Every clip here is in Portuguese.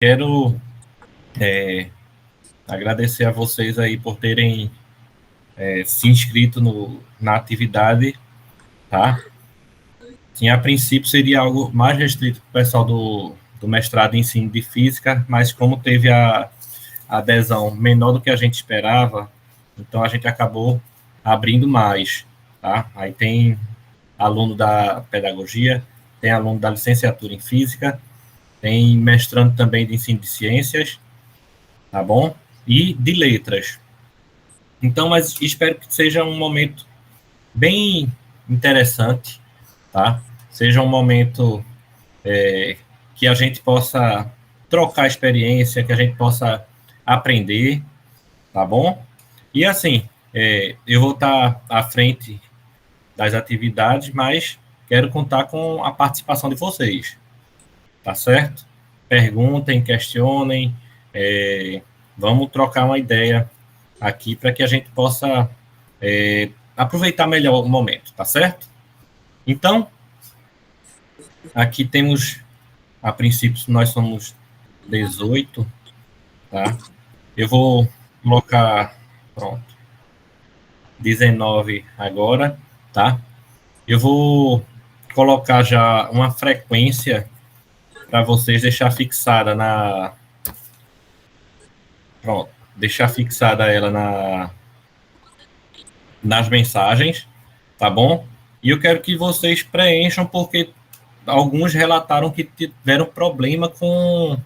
Quero agradecer a vocês aí por terem se inscrito na atividade, tá? Sim, a princípio seria algo mais restrito para o pessoal do mestrado em ensino de física, mas como teve a adesão menor do que a gente esperava, então a gente acabou abrindo mais, tá? Aí tem aluno da pedagogia, tem aluno da licenciatura em física, tem mestrando também de ensino de ciências, tá bom? E de letras. Então, mas espero que seja um momento bem interessante, tá? Seja um momento que a gente possa trocar experiência, que a gente possa aprender, tá bom? E assim, eu vou estar à frente das atividades, mas quero contar com a participação de vocês, tá certo? Perguntem, questionem, vamos trocar uma ideia aqui para que a gente possa aproveitar melhor o momento, tá certo? Então, aqui temos, a princípio, nós somos 18, tá? Eu vou colocar, pronto, 19 agora, tá? Eu vou colocar já uma frequência para vocês deixar fixada pronto, deixar fixada ela nas mensagens, tá bom? E eu quero que vocês preencham, porque alguns relataram que tiveram problema com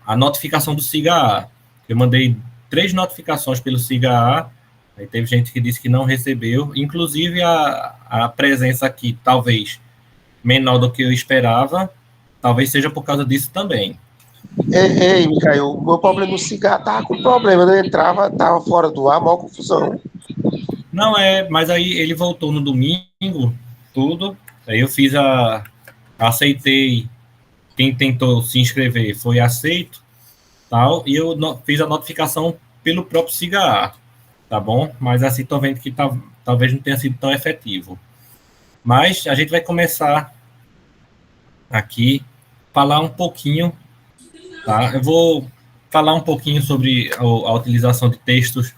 a notificação do SIGA-A. Eu mandei 3 notificações pelo SIGA-A, aí teve gente que disse que não recebeu, inclusive a presença aqui, talvez menor do que eu esperava, talvez seja por causa disso também. Ei, Micael, o meu problema no cigarro tava com problema, não entrava, tava fora do ar, maior confusão. Não mas aí ele voltou no domingo, tudo, aí eu aceitei, quem tentou se inscrever foi aceito, tal, e eu fiz a notificação pelo próprio SIGA-A, tá bom? Mas assim, tô vendo que talvez não tenha sido tão efetivo. Mas a gente vai começar aqui, falar um pouquinho, tá? Eu vou falar um pouquinho sobre a utilização de textos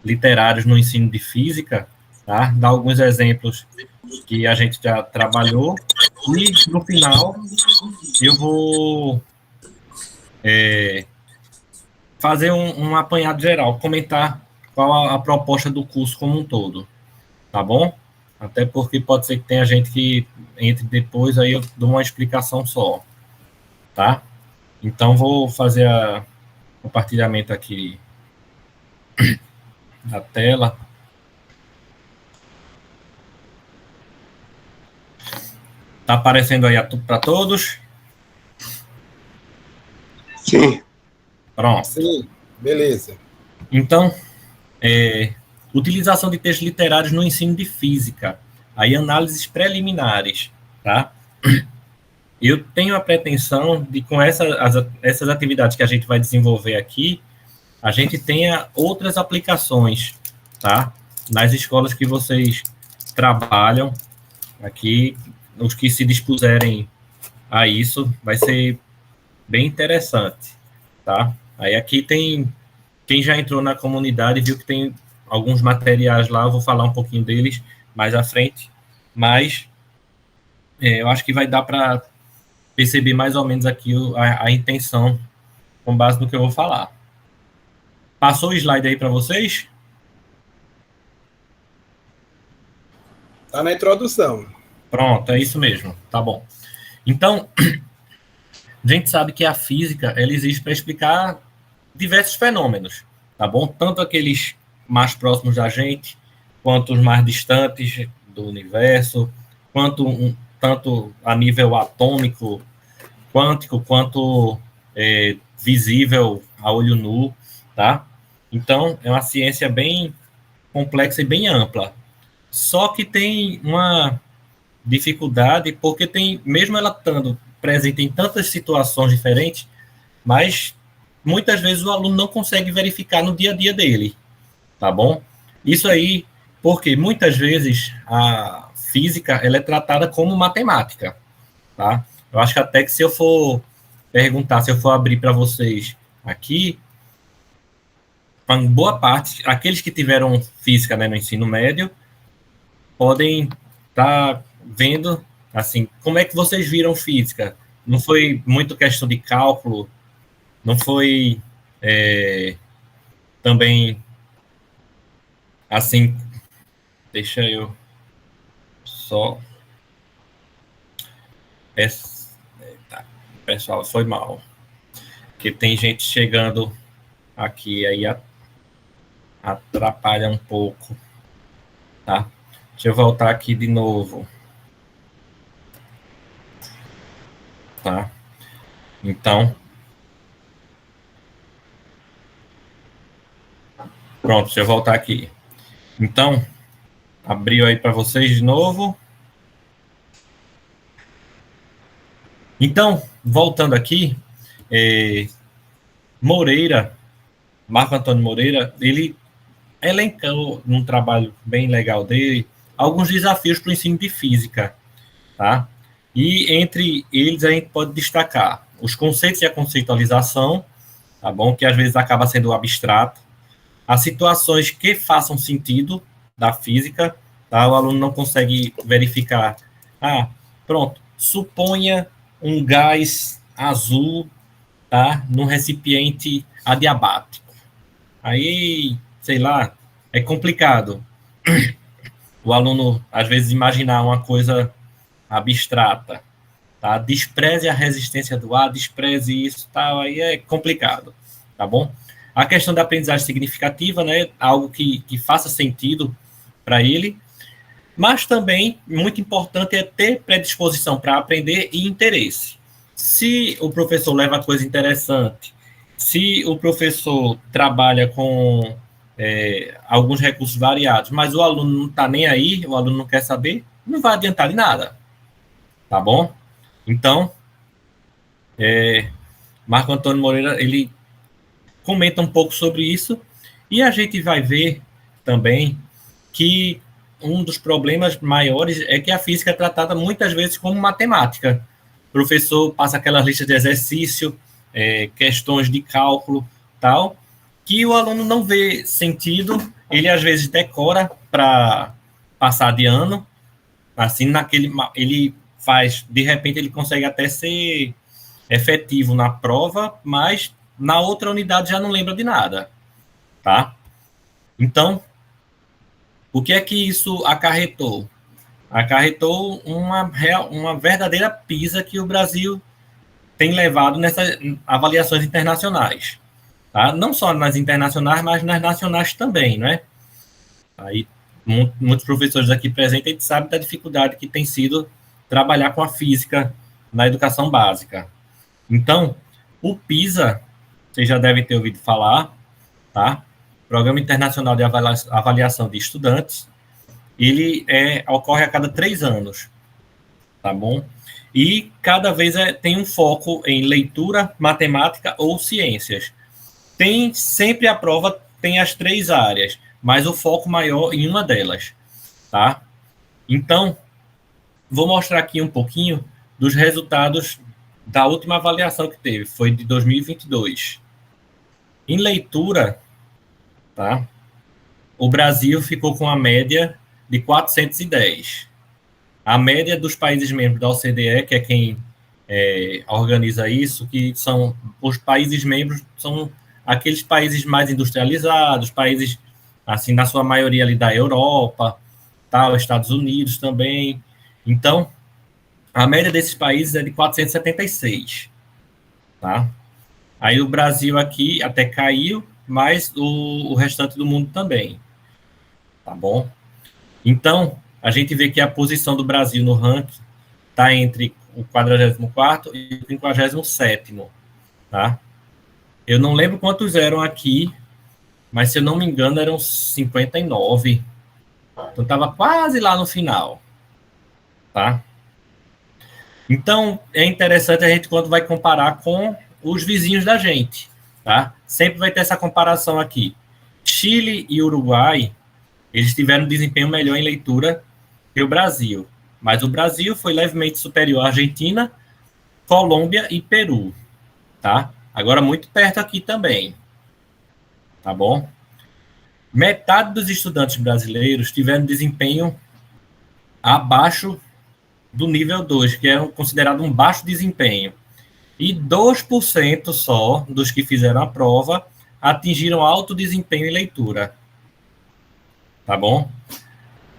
literários no ensino de física, tá? Dar alguns exemplos que a gente já trabalhou, e no final eu vou fazer um apanhado geral, comentar qual a proposta do curso como um todo, tá bom? Até porque pode ser que tenha gente que entre depois, aí eu dou uma explicação só, tá? Então, vou fazer o compartilhamento aqui da tela. Tá aparecendo aí para todos? Sim. Pronto. Sim, beleza. Então, utilização de textos literários no ensino de física. Aí, análises preliminares, tá? Eu tenho a pretensão de, com essas atividades que a gente vai desenvolver aqui, a gente tenha outras aplicações, tá? Nas escolas que vocês trabalham, aqui, os que se dispuserem a isso, vai ser bem interessante, tá? Aí aqui tem, quem já entrou na comunidade viu que tem alguns materiais lá, eu vou falar um pouquinho deles mais à frente, mas eu acho que vai dar para perceber mais ou menos aqui a intenção com base no que eu vou falar. Passou o slide aí para vocês? Tá na introdução. Pronto, é isso mesmo, tá bom. Então, a gente sabe que a física, ela existe para explicar diversos fenômenos, tá bom? Tanto aqueles mais próximos da gente, quanto os mais distantes do universo, tanto a nível atômico, quântico, quanto visível a olho nu, tá? Então, é uma ciência bem complexa e bem ampla. Só que tem uma dificuldade, porque mesmo ela estando presente em tantas situações diferentes, mas muitas vezes o aluno não consegue verificar no dia a dia dele, tá bom? Isso aí, porque muitas vezes a física ela é tratada como matemática, tá? Eu acho que até que se eu for perguntar, se eu for abrir para vocês aqui, em boa parte, aqueles que tiveram física, né, no ensino médio, podem estar vendo, assim, como é que vocês viram física. Não foi muito questão de cálculo, não foi também, assim, deixa eu só... Tá, pessoal, foi mal. Porque tem gente chegando aqui, aí atrapalha um pouco, tá? Deixa eu voltar aqui de novo. Tá? Então, pronto, deixa eu voltar aqui. Então, abriu aí para vocês de novo. Então, voltando aqui, Moreira, Marco Antônio Moreira, ele elencou num trabalho bem legal dele alguns desafios para o ensino de física, tá? E entre eles a gente pode destacar os conceitos e a conceitualização, tá bom? Que às vezes acaba sendo abstrato, as situações que façam sentido da física, tá? O aluno não consegue verificar, pronto, suponha um gás azul, tá? Num recipiente adiabático. Aí, sei lá, é complicado o aluno, às vezes, imaginar uma coisa abstrata, tá? Despreze a resistência do ar, despreze isso, tal, aí é complicado, tá bom? A questão da aprendizagem significativa, né, algo que faça sentido para ele, mas também, muito importante, é ter predisposição para aprender e interesse. Se o professor leva coisa interessante, se o professor trabalha com alguns recursos variados, mas o aluno não está nem aí, o aluno não quer saber, não vai adiantar de nada. Tá bom? Então, Marco Antônio Moreira, ele comenta um pouco sobre isso, e a gente vai ver também que um dos problemas maiores é que a física é tratada muitas vezes como matemática. O professor passa aquelas listas de exercício, questões de cálculo, tal, que o aluno não vê sentido, ele às vezes decora para passar de ano, assim, ele faz, de repente ele consegue até ser efetivo na prova, mas na outra unidade já não lembra de nada, tá? Então, o que é que isso acarretou? Acarretou uma verdadeira pisa que o Brasil tem levado nessas avaliações internacionais, tá? Não só nas internacionais, mas nas nacionais também, né? Aí, muitos professores aqui presentes, a gente sabe da dificuldade que tem sido trabalhar com a física na educação básica. Então, o PISA, vocês já devem ter ouvido falar, tá? Programa Internacional de Avaliação de Estudantes, ele ocorre a cada 3 anos, tá bom? E cada vez tem um foco em leitura, matemática ou ciências. Sempre a prova tem as 3 áreas, mas o foco maior em uma delas, tá? Então, vou mostrar aqui um pouquinho dos resultados da última avaliação que teve, foi de 2022. Em leitura, tá? O Brasil ficou com a média de 410. A média dos países membros da OCDE, que é quem organiza isso, que são os países membros, são aqueles países mais industrializados, países, assim, na sua maioria ali da Europa, tá? Estados Unidos também. Então, a média desses países é de 476, tá? Aí o Brasil aqui até caiu, mas o restante do mundo também, tá bom? Então, a gente vê que a posição do Brasil no ranking está entre o 44º e o 57º, tá? Eu não lembro quantos eram aqui, mas se eu não me engano eram 59. Então estava quase lá no final, tá? Então, é interessante a gente, quando vai comparar com os vizinhos da gente, tá? Sempre vai ter essa comparação aqui. Chile e Uruguai, eles tiveram um desempenho melhor em leitura que o Brasil, mas o Brasil foi levemente superior à Argentina, Colômbia e Peru, tá? Agora, muito perto aqui também, tá bom? Metade dos estudantes brasileiros tiveram desempenho abaixo do nível 2, que é considerado um baixo desempenho. E 2% só dos que fizeram a prova atingiram alto desempenho em leitura. Tá bom?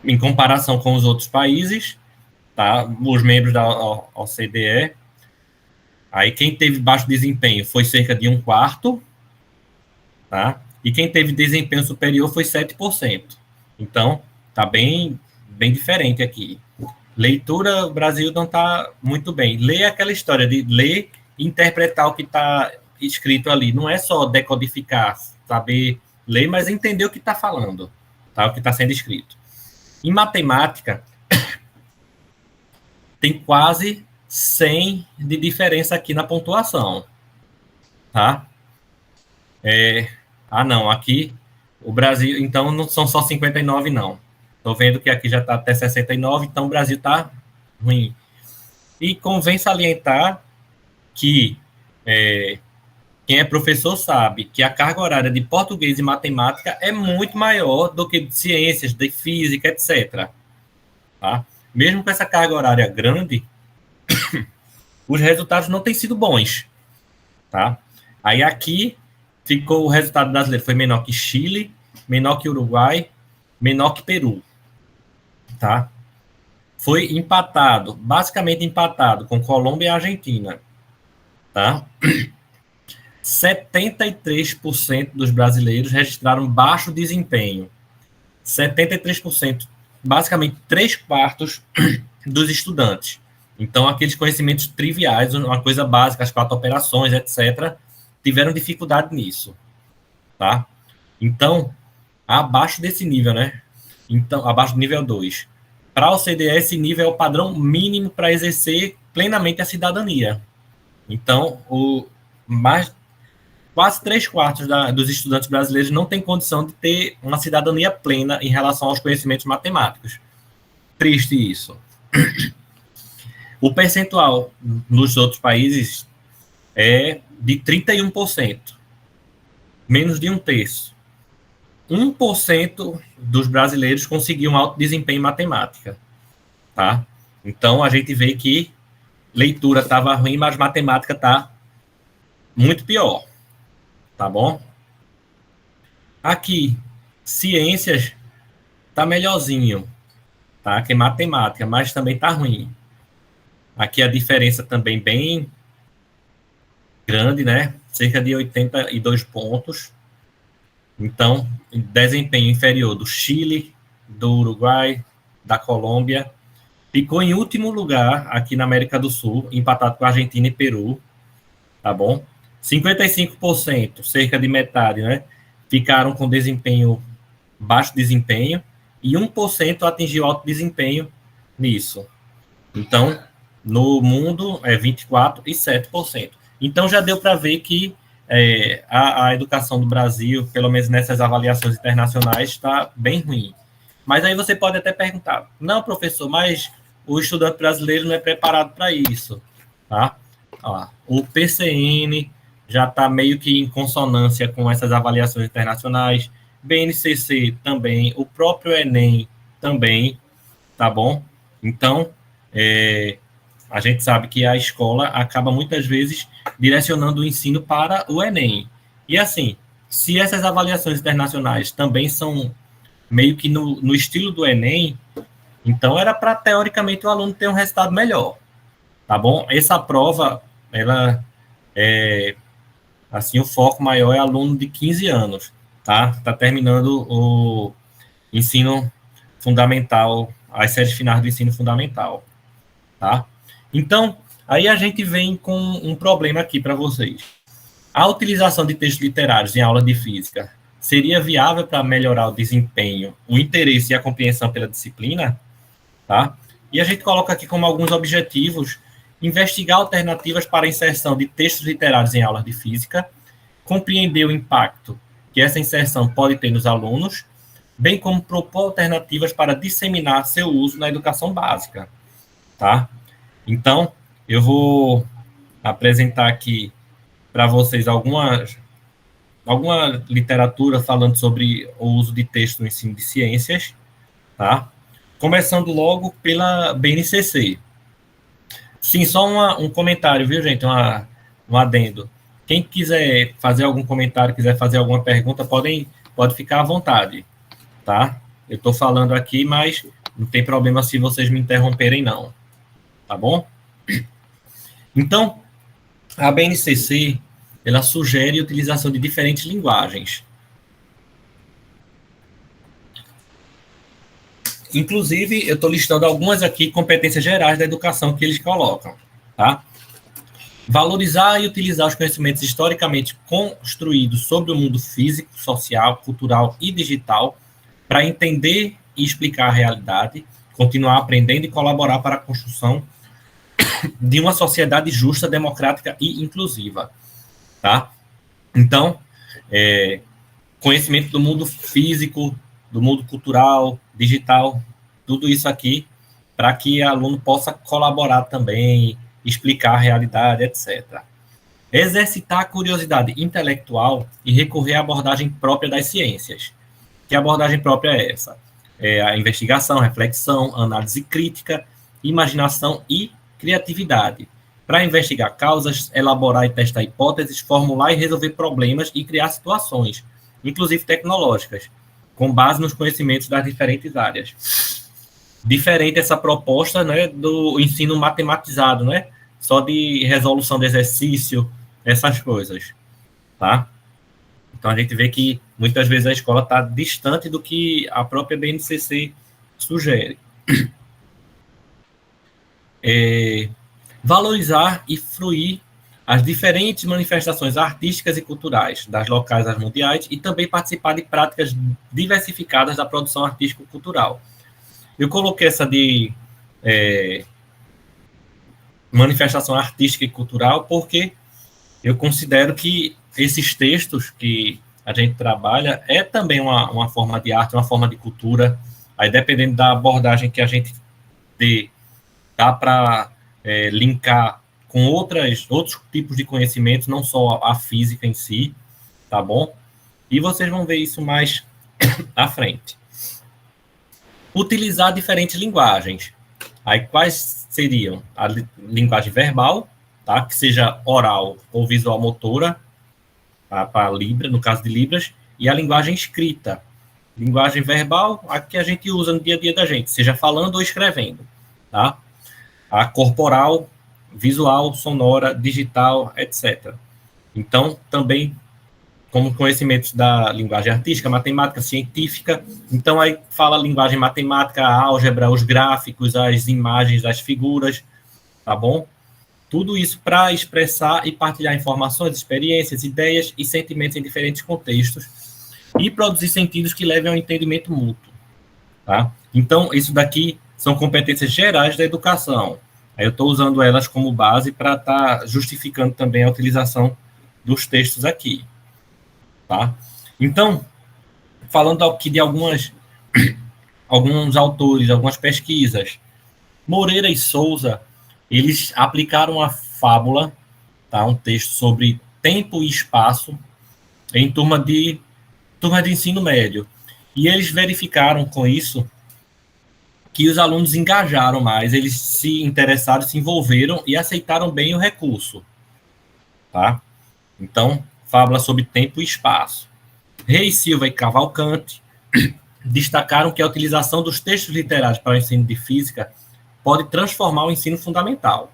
Em comparação com os outros países, tá? Os membros da OCDE, aí quem teve baixo desempenho foi cerca de 1/4, tá? E quem teve desempenho superior foi 7%. Então, tá bem diferente aqui. Leitura, o Brasil não está muito bem. Ler é aquela história de ler e interpretar o que está escrito ali. Não é só decodificar, saber ler, mas entender o que está falando, tá? O que está sendo escrito. Em matemática, tem quase 100 de diferença aqui na pontuação, tá? Não, aqui o Brasil, então não são só 59, não. Estou vendo que aqui já está até 69, então o Brasil está ruim. E convém salientar que quem é professor sabe que a carga horária de português e matemática é muito maior do que de ciências, de física, etc. Tá? Mesmo com essa carga horária grande, os resultados não têm sido bons. Tá? Aí aqui ficou o resultado brasileiro, foi menor que Chile, menor que Uruguai, menor que Peru. Tá? Foi empatado, basicamente empatado com Colômbia e Argentina. Tá? 73% dos brasileiros registraram baixo desempenho. 73%, basicamente 3/4 dos estudantes. Então, aqueles conhecimentos triviais, uma coisa básica, as 4 operações, etc., tiveram dificuldade nisso. Tá? Então, abaixo desse nível, né? Então, abaixo do nível 2. Para o OCDE, esse nível é o padrão mínimo para exercer plenamente a cidadania. Então, quase 3/4 dos estudantes brasileiros não têm condição de ter uma cidadania plena em relação aos conhecimentos matemáticos. Triste isso. O percentual nos outros países é de 31%, menos de 1/3. 1% dos brasileiros conseguiam alto desempenho em matemática, tá? Então, a gente vê que leitura estava ruim, mas matemática está muito pior, tá bom? Aqui, ciências está melhorzinho, tá? Que matemática, mas também está ruim. Aqui a diferença também bem grande, né? Cerca de 82 pontos. Então, desempenho inferior do Chile, do Uruguai, da Colômbia. Ficou em último lugar aqui na América do Sul, empatado com a Argentina e Peru, tá bom? 55%, cerca de metade, né? Ficaram com baixo desempenho, e 1% atingiu alto desempenho nisso. Então, no mundo, é 24% e 7%. Então, já deu para ver que a educação do Brasil, pelo menos nessas avaliações internacionais, está bem ruim. Mas aí você pode até perguntar, não, professor, mas o estudante brasileiro não é preparado para isso, tá? Ó, o PCN já está meio que em consonância com essas avaliações internacionais, BNCC também, o próprio Enem também, tá bom? Então, a gente sabe que a escola acaba muitas vezes direcionando o ensino para o Enem. E assim, se essas avaliações internacionais também são meio que no estilo do Enem, então era para, teoricamente, o aluno ter um resultado melhor, tá bom? Essa prova, ela assim, o foco maior é aluno de 15 anos, tá? Tá terminando o ensino fundamental, as séries finais do ensino fundamental, tá? Então, aí a gente vem com um problema aqui para vocês. A utilização de textos literários em aula de física seria viável para melhorar o desempenho, o interesse e a compreensão pela disciplina? Tá? E a gente coloca aqui como alguns objetivos: investigar alternativas para a inserção de textos literários em aulas de física, compreender o impacto que essa inserção pode ter nos alunos, bem como propor alternativas para disseminar seu uso na educação básica. Tá? Então, eu vou apresentar aqui para vocês alguma literatura falando sobre o uso de texto no ensino de ciências, tá? Começando logo pela BNCC. Sim, só um comentário, viu, gente? Um adendo. Quem quiser fazer algum comentário, quiser fazer alguma pergunta, pode ficar à vontade, tá? Eu estou falando aqui, mas não tem problema se vocês me interromperem, não. Tá bom? Então, a BNCC, ela sugere a utilização de diferentes linguagens. Inclusive, eu estou listando algumas aqui competências gerais da educação que eles colocam, tá? Valorizar e utilizar os conhecimentos historicamente construídos sobre o mundo físico, social, cultural e digital para entender e explicar a realidade, continuar aprendendo e colaborar para a construção de uma sociedade justa, democrática e inclusiva, tá? Então, conhecimento do mundo físico, do mundo cultural, digital, tudo isso aqui, para que o aluno possa colaborar também, explicar a realidade, etc. Exercitar a curiosidade intelectual e recorrer à abordagem própria das ciências. Que abordagem própria é essa? É a investigação, reflexão, análise crítica, imaginação e criatividade. Para investigar causas, elaborar e testar hipóteses, formular e resolver problemas e criar situações, inclusive tecnológicas, com base nos conhecimentos das diferentes áreas. Diferente essa proposta, né, do ensino matematizado, né? Só de resolução de exercício, essas coisas, tá? Então, a gente vê que, muitas vezes, a escola está distante do que a própria BNCC sugere. Valorizar e fruir as diferentes manifestações artísticas e culturais, das locais às mundiais, e também participar de práticas diversificadas da produção artístico-cultural. Eu coloquei essa de manifestação artística e cultural porque eu considero que esses textos que a gente trabalha é também uma forma de arte, uma forma de cultura. Aí, dependendo da abordagem que a gente dê, dá para linkar com outros tipos de conhecimentos, não só a física em si, tá bom? E vocês vão ver isso mais à frente. Utilizar diferentes linguagens. Aí, quais seriam? A linguagem verbal, tá? Que seja oral ou visual motora, tá? Para Libra, no caso de Libras, e a linguagem escrita. Linguagem verbal, a que a gente usa no dia a dia da gente, seja falando ou escrevendo, tá? A corporal, visual, sonora, digital, etc. Então, também como conhecimentos da linguagem artística, matemática, científica. Então, aí fala a linguagem matemática, a álgebra, os gráficos, as imagens, as figuras, tá bom? Tudo isso para expressar e partilhar informações, experiências, ideias e sentimentos em diferentes contextos e produzir sentidos que levem ao entendimento mútuo, tá? Então, isso daqui são competências gerais da educação. Aí eu estou usando elas como base para estar justificando também a utilização dos textos aqui. Tá? Então, falando aqui de alguns autores, algumas pesquisas, Moreira e Souza, eles aplicaram a fábula, tá? Um texto sobre tempo e espaço em turma de ensino médio. E eles verificaram com isso que os alunos engajaram mais, eles se interessaram, se envolveram e aceitaram bem o recurso. Tá? Então, fábula sobre tempo e espaço. Reis, Silva e Cavalcante destacaram que a utilização dos textos literários para o ensino de física pode transformar o ensino fundamental.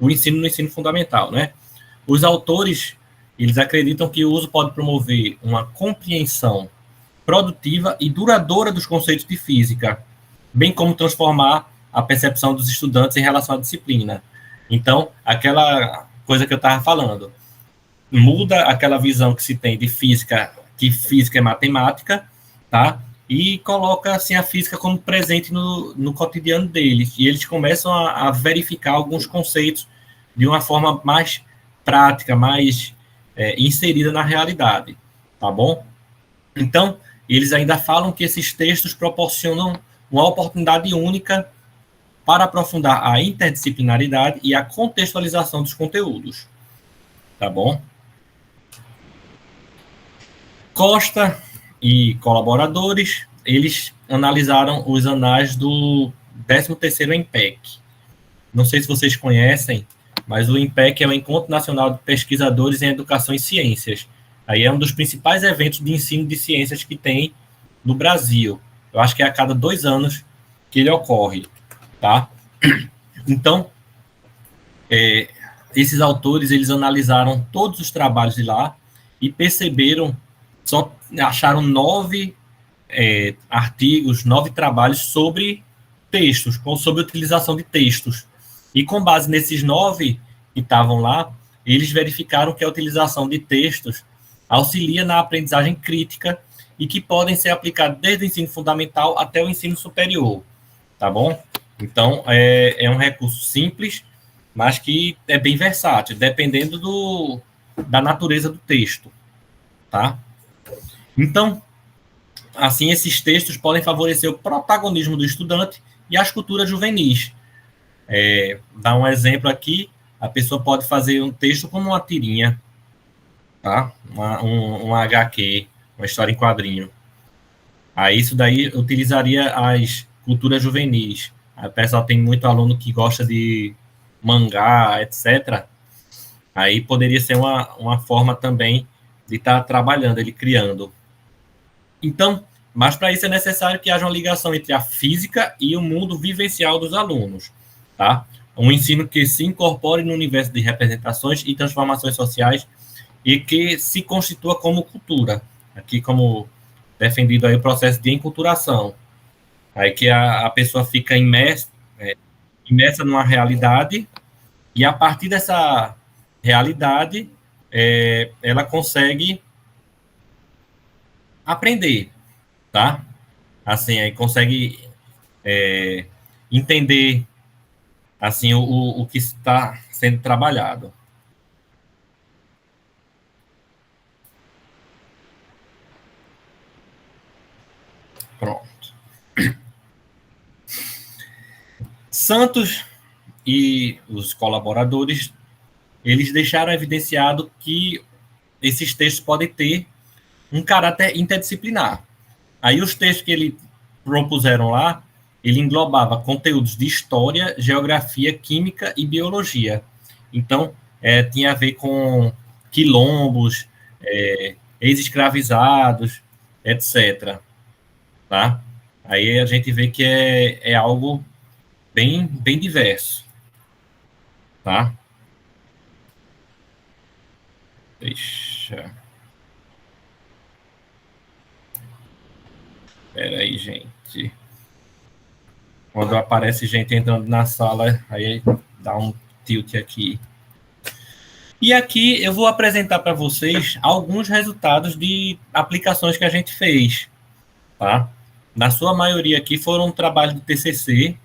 O ensino no ensino fundamental, né? Os autores, eles acreditam que o uso pode promover uma compreensão produtiva e duradoura dos conceitos de física, bem como transformar a percepção dos estudantes em relação à disciplina. Então, aquela coisa que eu estava falando, muda aquela visão que se tem de física, que física é matemática, tá? E coloca assim, a física como presente no cotidiano deles. E eles começam a verificar alguns conceitos de uma forma mais prática, mais inserida na realidade, tá bom? Então, eles ainda falam que esses textos proporcionam uma oportunidade única para aprofundar a interdisciplinaridade e a contextualização dos conteúdos. tá bom? Costa e colaboradores, eles analisaram os anais do 13º INPEC. Não sei se vocês conhecem, mas o INPEC é o Encontro Nacional de Pesquisadores em Educação e Ciências. Aí é um dos principais eventos de ensino de ciências que tem no Brasil. Eu acho que é a cada 2 anos que ele ocorre, tá? Então, esses autores, eles analisaram todos os trabalhos de lá e perceberam, só acharam 9 artigos, 9 trabalhos sobre textos, sobre utilização de textos. E com base nesses 9 que estavam lá, eles verificaram que a utilização de textos auxilia na aprendizagem crítica e que podem ser aplicados desde o ensino fundamental até o ensino superior, tá bom? Então, é um recurso simples, mas que é bem versátil, dependendo da natureza do texto, tá? Então, assim, esses textos podem favorecer o protagonismo do estudante e as culturas juvenis. Dá um exemplo aqui, a pessoa pode fazer um texto como uma tirinha, tá? Um HQ, uma história em quadrinho. Aí isso daí utilizaria as culturas juvenis. A pessoa tem muito aluno que gosta de mangá, etc. Aí poderia ser uma forma também de estar trabalhando, ele criando. Então, mas para isso é necessário que haja uma ligação entre a física e o mundo vivencial dos alunos, tá? Um ensino que se incorpore no universo de representações e transformações sociais e que se constitua como cultura. Aqui, como defendido aí o processo de enculturação. Aí que a pessoa fica imersa numa realidade e a partir dessa realidade ela consegue aprender, tá? Assim, aí consegue entender assim o que está sendo trabalhado. Pronto. Santos e os colaboradores, eles deixaram evidenciado que esses textos podem ter um caráter interdisciplinar. Aí os textos que ele propuseram lá, ele englobava conteúdos de história, geografia, química e biologia. Então, tinha a ver com quilombos, ex-escravizados, etc. Tá? Aí a gente vê que é algo bem diverso. Tá? Deixa... Espera aí, gente. Quando aparece gente entrando na sala, aí dá um tilt aqui. E aqui eu vou apresentar para vocês alguns resultados de aplicações que a gente fez, tá? Na sua maioria aqui foram trabalho de TCC,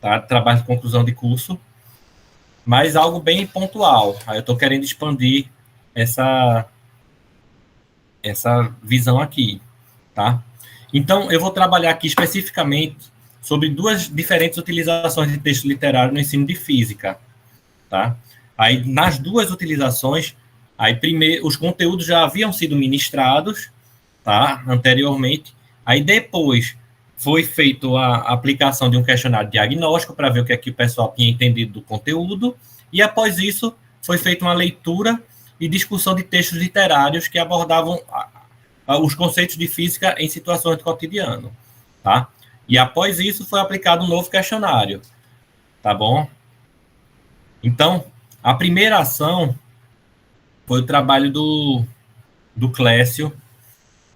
tá? Trabalho de conclusão de curso, mas algo bem pontual. Aí eu estou querendo expandir essa visão aqui, tá? Então, eu vou trabalhar aqui especificamente sobre 2 diferentes utilizações de texto literário no ensino de física, tá? Aí, nas 2 utilizações, aí primeiro, os conteúdos já haviam sido ministrados, tá? Anteriormente. Aí, depois, foi feita a aplicação de um questionário diagnóstico para ver o que é que o pessoal tinha entendido do conteúdo. E, após isso, foi feita uma leitura e discussão de textos literários que abordavam os conceitos de física em situações de cotidiano, tá? E após isso foi aplicado um novo questionário, tá bom? Então, a primeira ação foi o trabalho do Clécio,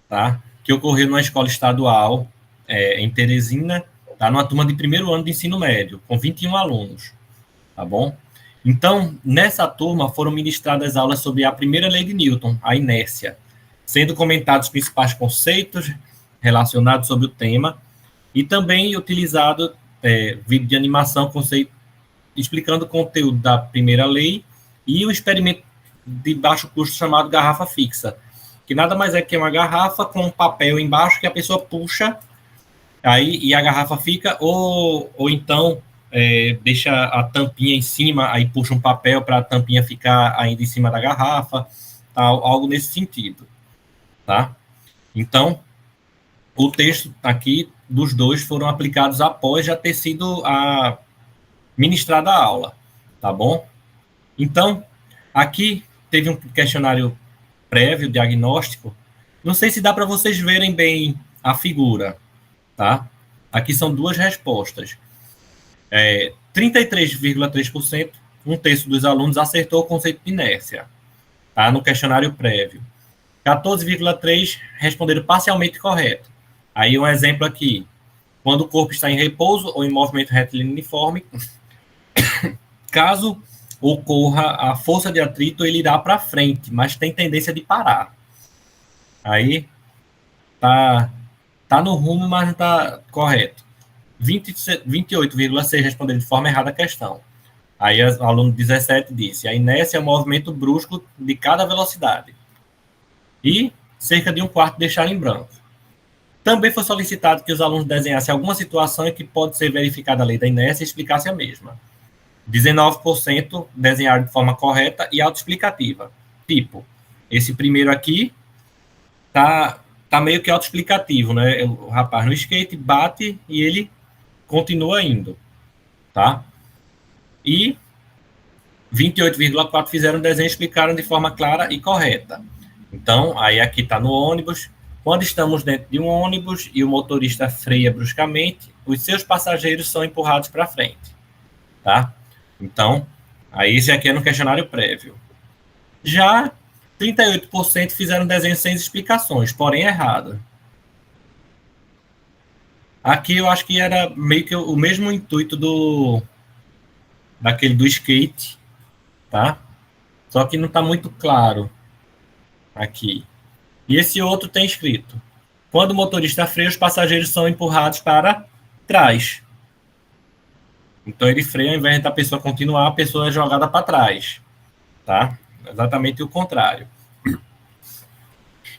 tá? Que ocorreu numa escola estadual em Teresina, tá? Numa turma de primeiro ano de ensino médio, com 21 alunos, tá bom? Então, nessa turma foram ministradas aulas sobre a primeira lei de Newton, a inércia, sendo comentados os principais conceitos relacionados sobre o tema e também utilizado vídeo de animação, conceito, explicando o conteúdo da primeira lei e o experimento de baixo custo chamado garrafa fixa, que nada mais é que uma garrafa com um papel embaixo que a pessoa puxa aí, e a garrafa fica, ou então deixa a tampinha em cima, aí puxa um papel para a tampinha ficar ainda em cima da garrafa, algo nesse sentido, tá? Então, o texto aqui dos dois foram aplicados após já ter sido ministrada a aula, tá bom? Então, aqui teve um questionário prévio, diagnóstico. Não sei se dá para vocês verem bem a figura, tá? Aqui são duas respostas. 33,3%, um terço dos alunos acertou o conceito de inércia, tá? No questionário prévio. 14,3% responderam parcialmente correto. Aí um exemplo aqui. Quando o corpo está em repouso ou em movimento retilíneo uniforme, caso ocorra a força de atrito, ele irá para frente, mas tem tendência de parar. Aí tá no rumo, mas não está correto. 28,6% responderam de forma errada a questão. Aí o aluno 17 disse: a inércia é o movimento brusco de cada velocidade. E cerca de um quarto deixaram em branco. Também foi solicitado que os alunos desenhassem alguma situação em que pode ser verificada a lei da inércia e explicasse a mesma. 19% desenharam de forma correta e autoexplicativa. Tipo, esse primeiro aqui tá meio que autoexplicativo, né? O rapaz no skate bate e ele continua indo, tá? E 28,4% fizeram desenho e explicaram de forma clara e correta. Então, aí aqui está no ônibus. Quando estamos dentro de um ônibus e o motorista freia bruscamente, os seus passageiros são empurrados para frente, tá? Então, aí esse aqui é no questionário prévio. Já 38% fizeram desenho sem explicações, porém errado. Aqui eu acho que era meio que o mesmo intuito daquele do skate, tá? Só que não está muito claro aqui. E esse outro tem escrito: quando o motorista freia, os passageiros são empurrados para trás. Então ele freia, ao invés da pessoa continuar, a pessoa é jogada para trás, tá? Exatamente o contrário.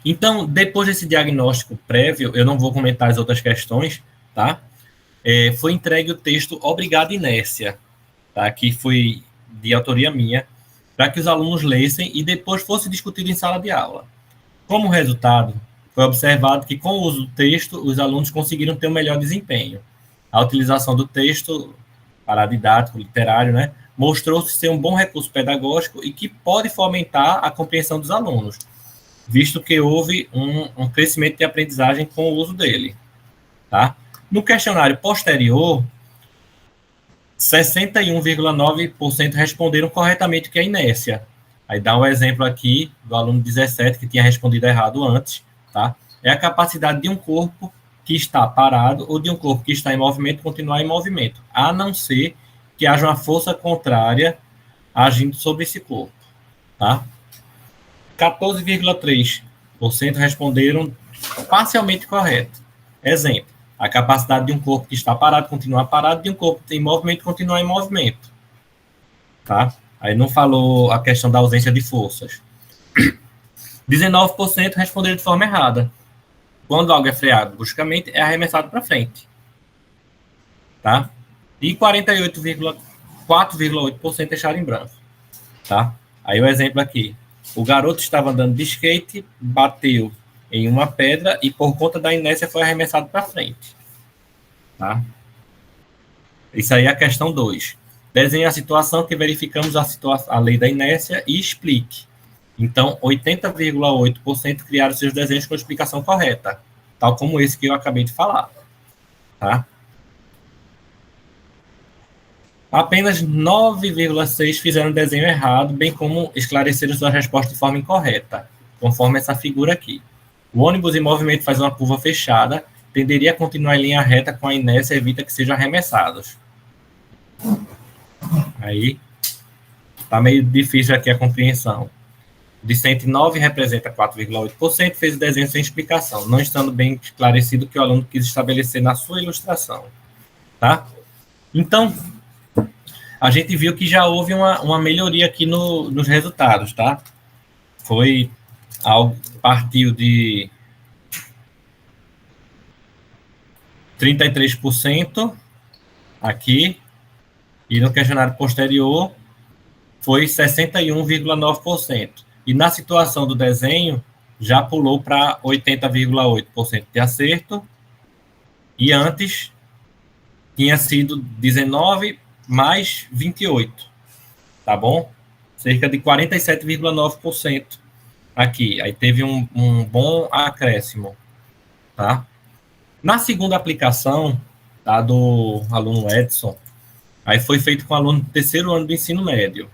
Então, depois desse diagnóstico prévio, eu não vou comentar as outras questões, tá? Foi entregue o texto Obrigado Inércia, tá? Que foi de autoria minha, para que os alunos lessem e depois fosse discutido em sala de aula. Como resultado, foi observado que com o uso do texto, os alunos conseguiram ter um melhor desempenho. A utilização do texto paradidático, literário, né, mostrou-se ser um bom recurso pedagógico e que pode fomentar a compreensão dos alunos, visto que houve um crescimento de aprendizagem com o uso dele. Tá? No questionário posterior, 61,9% responderam corretamente que é inércia. Aí dá um exemplo aqui do aluno 17, que tinha respondido errado antes, tá? É a capacidade de um corpo que está parado ou de um corpo que está em movimento continuar em movimento, a não ser que haja uma força contrária agindo sobre esse corpo, tá? 14,3% responderam parcialmente correto. Exemplo: a capacidade de um corpo que está parado continuar parado, de um corpo em movimento continuar em movimento, tá? Aí não falou a questão da ausência de forças. 19% responderam de forma errada. Quando algo é freado bruscamente, é arremessado para frente. Tá? E 4,8% deixaram em branco. Tá? Aí o exemplo aqui. O garoto estava andando de skate, bateu em uma pedra e por conta da inércia foi arremessado para frente. Tá? Isso aí é a questão 2. Desenhe a situação que verificamos a lei da inércia e explique. Então, 80,8% criaram seus desenhos com explicação correta, tal como esse que eu acabei de falar. Tá? Apenas 9,6% fizeram desenho errado, bem como esclareceram sua resposta de forma incorreta, conforme essa figura aqui. O ônibus em movimento faz uma curva fechada, tenderia a continuar em linha reta com a inércia e evita que sejam arremessados. Aí, tá meio difícil aqui a compreensão. De 109 representa 4,8%, fez o desenho sem explicação, não estando bem esclarecido o que o aluno quis estabelecer na sua ilustração. Tá? Então, a gente viu que já houve uma melhoria aqui nos resultados, tá? Partiu de 33% aqui E no questionário posterior foi 61,9%. E na situação do desenho, já pulou para 80,8% de acerto. E antes tinha sido 19 mais 28, tá bom? Cerca de 47,9% aqui. Aí teve um bom acréscimo, tá? Na segunda aplicação, tá, do aluno Edson, aí foi feito com aluno do terceiro ano do ensino médio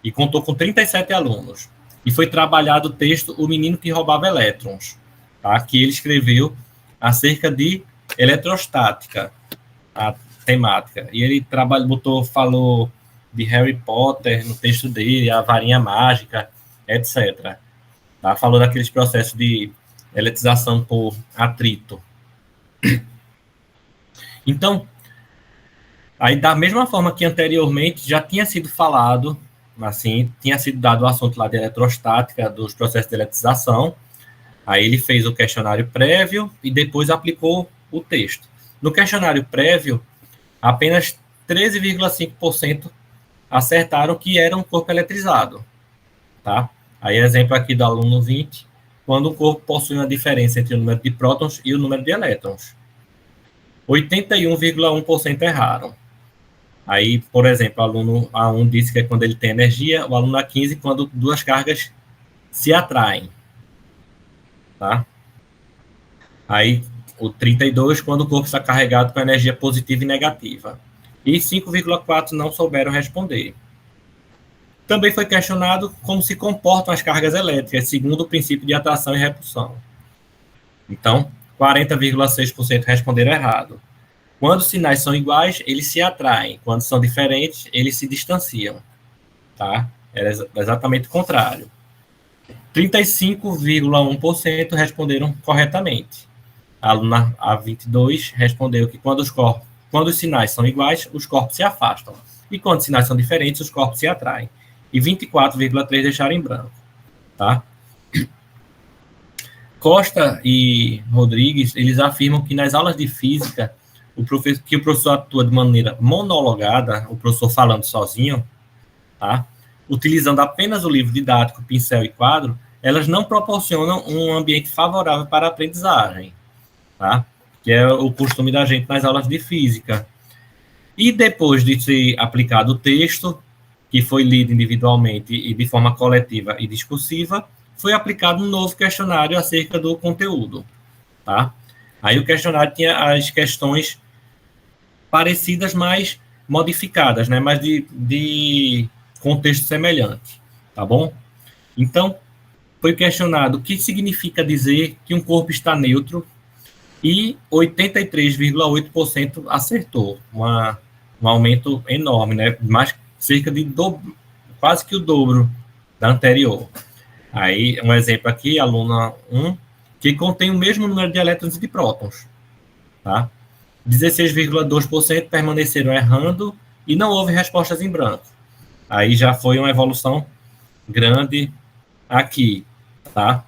e contou com 37 alunos. E foi trabalhado o texto O Menino que Roubava Elétrons, tá? Que ele escreveu acerca de eletrostática, a temática. E ele falou de Harry Potter no texto dele, a varinha mágica, etc. Tá? Falou daqueles processos de eletrização por atrito. Então, aí da mesma forma que anteriormente já tinha sido falado, assim, tinha sido dado o assunto lá de eletrostática, dos processos de eletrização, aí ele fez o questionário prévio e depois aplicou o texto. No questionário prévio, apenas 13,5% acertaram que era um corpo eletrizado, tá? Aí exemplo aqui do aluno 20, quando um corpo possui uma diferença entre o número de prótons e o número de elétrons. 81,1% erraram. Aí, por exemplo, o aluno A1 disse que é quando ele tem energia, o aluno A15 quando duas cargas se atraem, tá? Aí, o 32 quando o corpo está carregado com energia positiva e negativa. E 5,4 não souberam responder. Também foi questionado como se comportam as cargas elétricas, segundo o princípio de atração e repulsão. Então, 40,6% responderam errado. Quando os sinais são iguais, eles se atraem. Quando são diferentes, eles se distanciam. Tá? Era exatamente o contrário. 35,1% responderam corretamente. A aluna A22 respondeu que quando os sinais são iguais, os corpos se afastam. E quando os sinais são diferentes, os corpos se atraem. E 24,3% deixaram em branco. Tá? Costa e Rodrigues, eles afirmam que nas aulas de física, o professor atua de maneira monologada, o professor falando sozinho, tá? Utilizando apenas o livro didático, pincel e quadro, elas não proporcionam um ambiente favorável para a aprendizagem, tá? Que é o costume da gente nas aulas de física. E depois de ser aplicado o texto, que foi lido individualmente e de forma coletiva e discursiva, foi aplicado um novo questionário acerca do conteúdo, tá? Aí o questionário tinha as questões parecidas, mas modificadas, né? Mas de contexto semelhante, tá bom? Então, foi questionado o que significa dizer que um corpo está neutro e 83,8% acertou, um aumento enorme, né? Mais cerca de quase que o dobro da anterior. Aí, um exemplo aqui, aluna 1, que contém o mesmo número de elétrons e de prótons, tá? 16,2% permaneceram errando e não houve respostas em branco. Aí já foi uma evolução grande aqui, tá?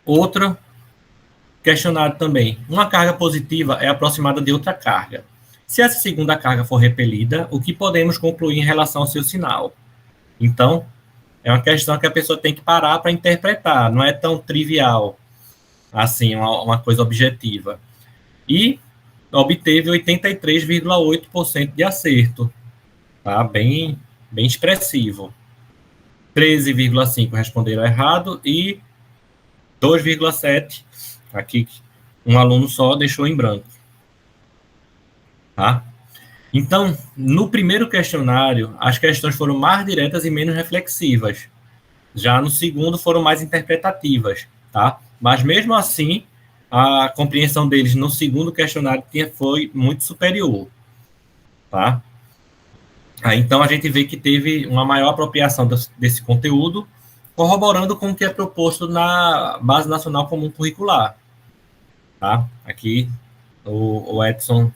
Outro questionário também. Uma carga positiva é aproximada de outra carga. Se essa segunda carga for repelida, o que podemos concluir em relação ao seu sinal? Então, é uma questão que a pessoa tem que parar para interpretar, não é tão trivial assim, uma coisa objetiva. E obteve 83,8% de acerto, tá? Bem expressivo. 13,5% responderam errado e 2,7%, aqui um aluno só deixou em branco. Tá? Então, no primeiro questionário, as questões foram mais diretas e menos reflexivas. Já no segundo, foram mais interpretativas, tá? Mas, mesmo assim, a compreensão deles no segundo questionário foi muito superior, tá? Aí, então, a gente vê que teve uma maior apropriação desse conteúdo, corroborando com o que é proposto na Base Nacional Comum Curricular, tá? Aqui, o Edson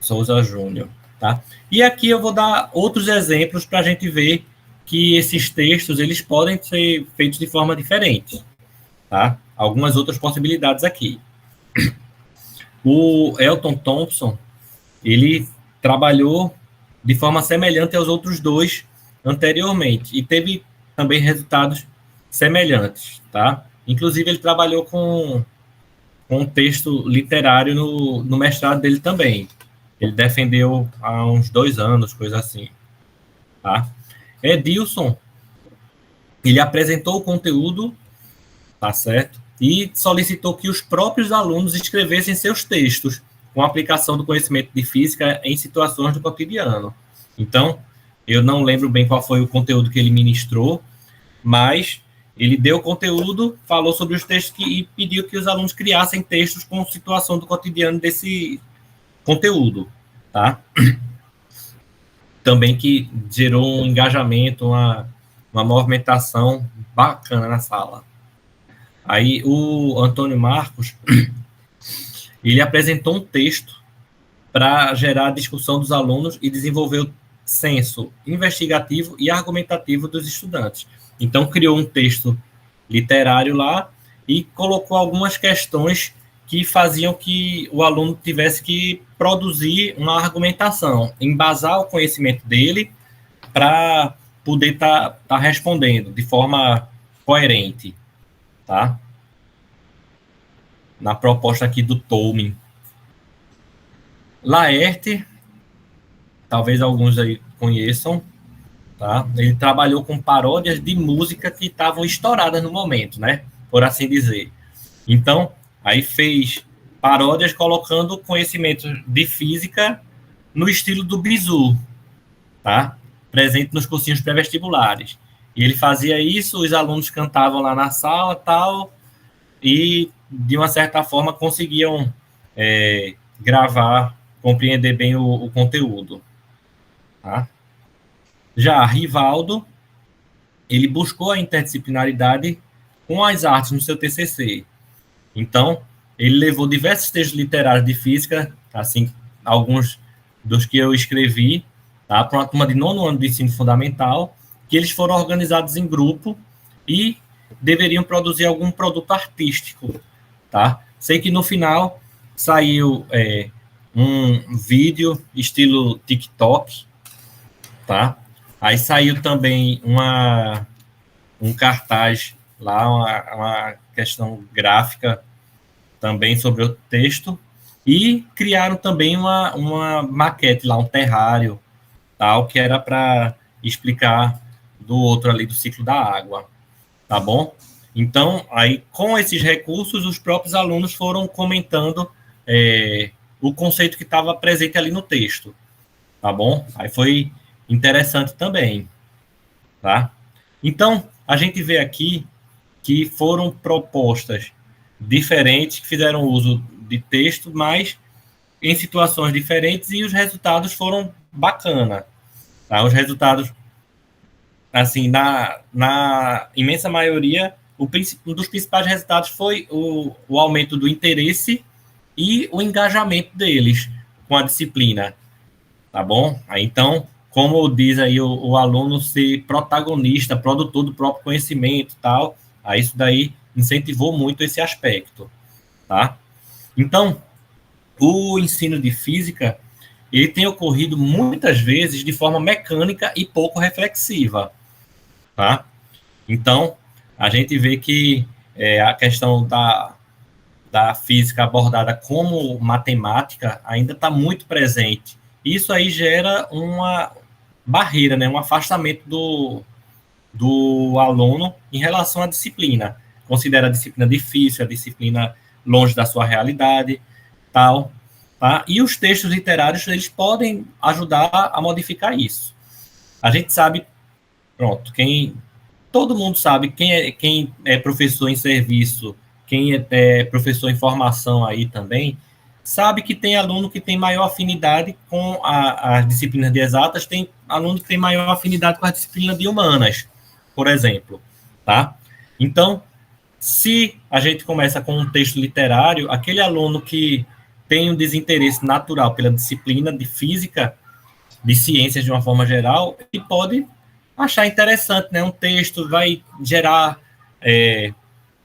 Souza Júnior, tá? E aqui eu vou dar outros exemplos para a gente ver que esses textos, eles podem ser feitos de forma diferente, tá? Algumas outras possibilidades aqui. O Elton Thompson, ele trabalhou de forma semelhante aos outros dois anteriormente, e teve também resultados semelhantes, tá? Inclusive, ele trabalhou com um texto literário no mestrado dele também. Ele defendeu há uns 2 anos, coisa assim, tá? Edilson, ele apresentou o conteúdo, tá certo? E solicitou que os próprios alunos escrevessem seus textos com aplicação do conhecimento de física em situações do cotidiano. Então, eu não lembro bem qual foi o conteúdo que ele ministrou, mas ele deu conteúdo, falou sobre os textos e pediu que os alunos criassem textos com situação do cotidiano desse conteúdo, tá? Também que gerou um engajamento, uma movimentação bacana na sala. Aí o Antônio Marcos, ele apresentou um texto para gerar a discussão dos alunos e desenvolver o senso investigativo e argumentativo dos estudantes. Então, criou um texto literário lá e colocou algumas questões que faziam que o aluno tivesse que produzir uma argumentação, embasar o conhecimento dele para poder tá respondendo de forma coerente, tá? Na proposta aqui do Tolmin. Laerte, talvez alguns aí conheçam, tá? Ele trabalhou com paródias de música que estavam estouradas no momento, né? Por assim dizer. Então, aí fez paródias colocando conhecimento de física no estilo do bizu, tá? Presente nos cursinhos pré-vestibulares. E ele fazia isso, os alunos cantavam lá na sala, tal, e de uma certa forma conseguiam gravar, compreender bem o conteúdo, tá? Já Rivaldo, ele buscou a interdisciplinaridade com as artes no seu TCC. Então, ele levou diversos textos literários de física, assim, alguns dos que eu escrevi, tá, para uma turma de 9º ano de ensino fundamental, que eles foram organizados em grupo e deveriam produzir algum produto artístico, tá? Sei que no final saiu um vídeo estilo TikTok, tá? Aí saiu também um cartaz lá, uma questão gráfica também sobre o texto, e criaram também uma maquete lá, um terrário, tal, que era para explicar do outro ali, do ciclo da água, tá bom? Então, aí, com esses recursos, os próprios alunos foram comentando o conceito que estava presente ali no texto, tá bom? Aí foi interessante também, tá? Então, a gente vê aqui que foram propostas diferentes, que fizeram uso de texto, mas em situações diferentes, e os resultados foram bacana, tá? Os resultados, assim, na imensa maioria, um dos principais resultados foi o aumento do interesse e o engajamento deles com a disciplina, tá bom? Aí, então, como diz aí o aluno ser protagonista, produtor do próprio conhecimento, tal, aí isso daí incentivou muito esse aspecto, tá? Então, o ensino de física, ele tem ocorrido muitas vezes de forma mecânica e pouco reflexiva, tá? Então, a gente vê que a questão da física abordada como matemática ainda está muito presente. Isso aí gera uma barreira, né? Um afastamento do aluno em relação à disciplina. Considera a disciplina difícil, a disciplina longe da sua realidade, tal, tá? E os textos literários, eles podem ajudar a modificar isso. A gente sabe, pronto, todo mundo sabe, quem é professor em serviço, quem é professor em formação aí também, sabe que tem aluno que tem maior afinidade com as disciplinas de exatas, tem aluno que tem maior afinidade com as disciplinas de humanas, por exemplo, tá? Então, se a gente começa com um texto literário, aquele aluno que tem um desinteresse natural pela disciplina de física, de ciências de uma forma geral, ele pode achar interessante, né? Um texto vai gerar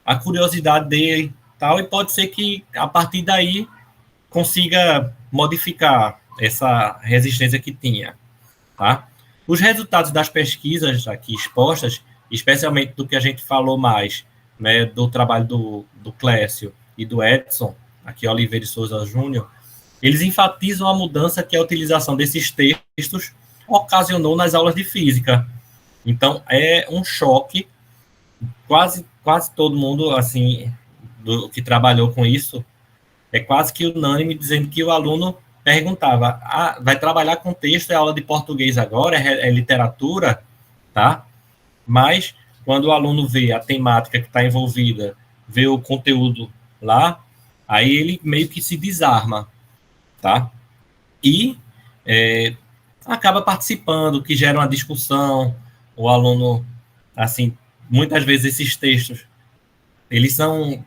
a curiosidade dele, tal, e pode ser que, a partir daí, consiga modificar essa resistência que tinha, tá? Os resultados das pesquisas aqui expostas, especialmente do que a gente falou mais, né, do trabalho do Clécio e do Edson, aqui Oliveira e Souza Júnior, eles enfatizam a mudança que a utilização desses textos ocasionou nas aulas de física. Então, é um choque, quase todo mundo, assim, que trabalhou com isso, é quase que unânime, dizendo que o aluno perguntava, vai trabalhar com texto, é aula de português agora, é literatura, tá? Mas, quando o aluno vê a temática que está envolvida, vê o conteúdo lá, aí ele meio que se desarma, tá? E acaba participando, que gera uma discussão, o aluno, assim, muitas vezes esses textos, eles são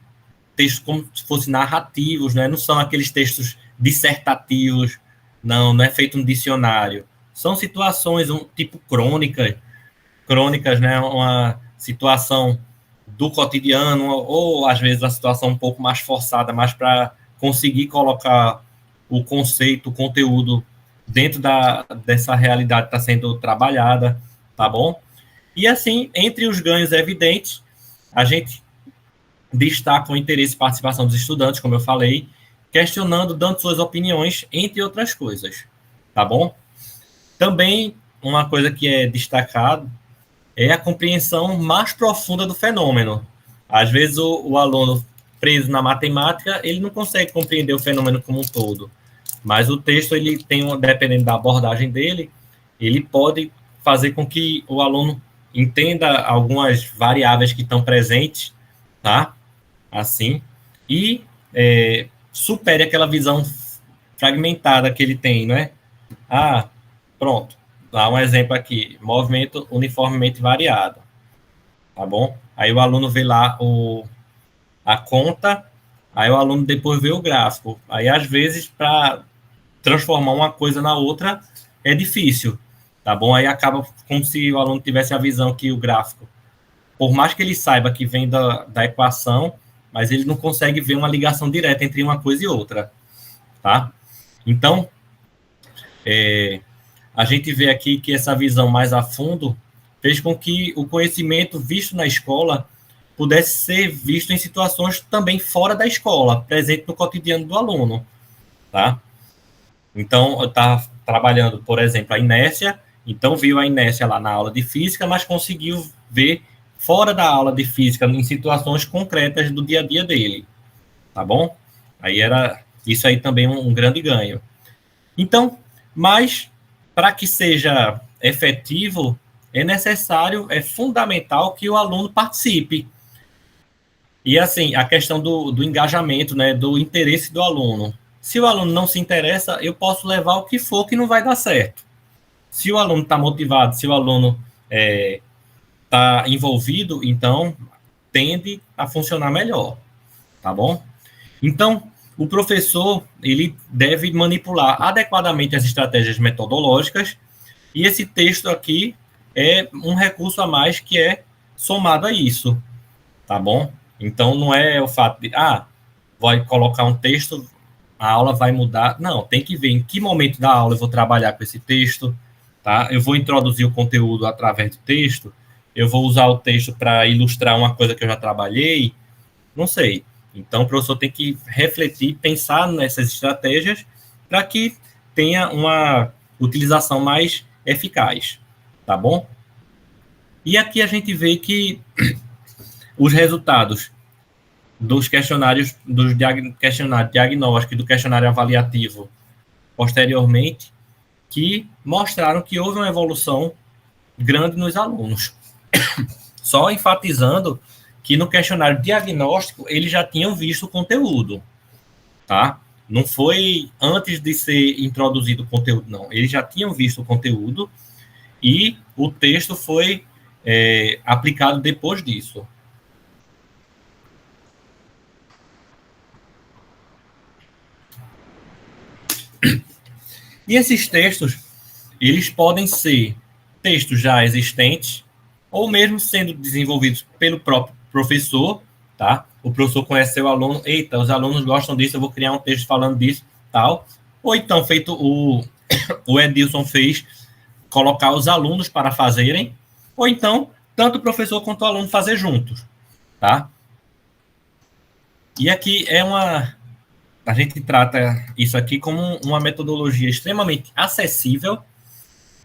textos como se fossem narrativos, né? Não são aqueles textos dissertativos, não é feito um dicionário. São situações, tipo crônicas, né? Uma situação do cotidiano, ou às vezes a situação um pouco mais forçada, mais para conseguir colocar o conceito, o conteúdo dentro dessa realidade que está sendo trabalhada, tá bom? E assim, entre os ganhos evidentes, a gente destaca o interesse e participação dos estudantes, como eu falei, questionando, dando suas opiniões, entre outras coisas, tá bom? Também, uma coisa que é destacado é a compreensão mais profunda do fenômeno. Às vezes, o aluno preso na matemática, ele não consegue compreender o fenômeno como um todo, mas o texto, ele tem, dependendo da abordagem dele, ele pode fazer com que o aluno entenda algumas variáveis que estão presentes, tá? Assim, e supere aquela visão fragmentada que ele tem, né? Pronto, dá um exemplo aqui, movimento uniformemente variado, tá bom? Aí o aluno vê lá a conta, aí o aluno depois vê o gráfico, aí às vezes para transformar uma coisa na outra é difícil, tá bom? Aí acaba como se o aluno tivesse a visão que o gráfico, por mais que ele saiba que vem da equação, mas ele não consegue ver uma ligação direta entre uma coisa e outra, tá? Então, a gente vê aqui que essa visão mais a fundo fez com que o conhecimento visto na escola pudesse ser visto em situações também fora da escola, presente no cotidiano do aluno, tá? Então, eu estava trabalhando, por exemplo, a inércia, então viu a inércia lá na aula de física, mas conseguiu ver fora da aula de física, em situações concretas do dia a dia dele, tá bom? Aí isso aí também um grande ganho. Então, mas para que seja efetivo, é necessário, é fundamental que o aluno participe. E assim, a questão do engajamento, né, do interesse do aluno. Se o aluno não se interessa, eu posso levar o que for que não vai dar certo. Se o aluno está motivado, se o aluno está envolvido, então tende a funcionar melhor, tá bom? Então, o professor, ele deve manipular adequadamente as estratégias metodológicas, e esse texto aqui é um recurso a mais que é somado a isso, tá bom? Então, não é o fato de, vai colocar um texto, a aula vai mudar. Não, tem que ver em que momento da aula eu vou trabalhar com esse texto, tá? Eu vou introduzir o conteúdo através do texto, eu vou usar o texto para ilustrar uma coisa que eu já trabalhei, não sei. Então, o professor tem que refletir, pensar nessas estratégias para que tenha uma utilização mais eficaz, tá bom? E aqui a gente vê que os resultados dos questionários, questionário diagnóstico e do questionário avaliativo posteriormente, que mostraram que houve uma evolução grande nos alunos. Só enfatizando que no questionário diagnóstico eles já tinham visto o conteúdo, tá? Não foi antes de ser introduzido o conteúdo, não. Eles já tinham visto o conteúdo e o texto foi aplicado depois disso. E esses textos, eles podem ser textos já existentes ou mesmo sendo desenvolvidos pelo próprio professor, tá? O professor conhece seu aluno, eita, os alunos gostam disso, eu vou criar um texto falando disso, tal. ou então, feito o Edilson fez, colocar os alunos para fazerem, ou então, tanto o professor quanto o aluno fazer juntos, tá? E aqui a gente trata isso aqui como uma metodologia extremamente acessível,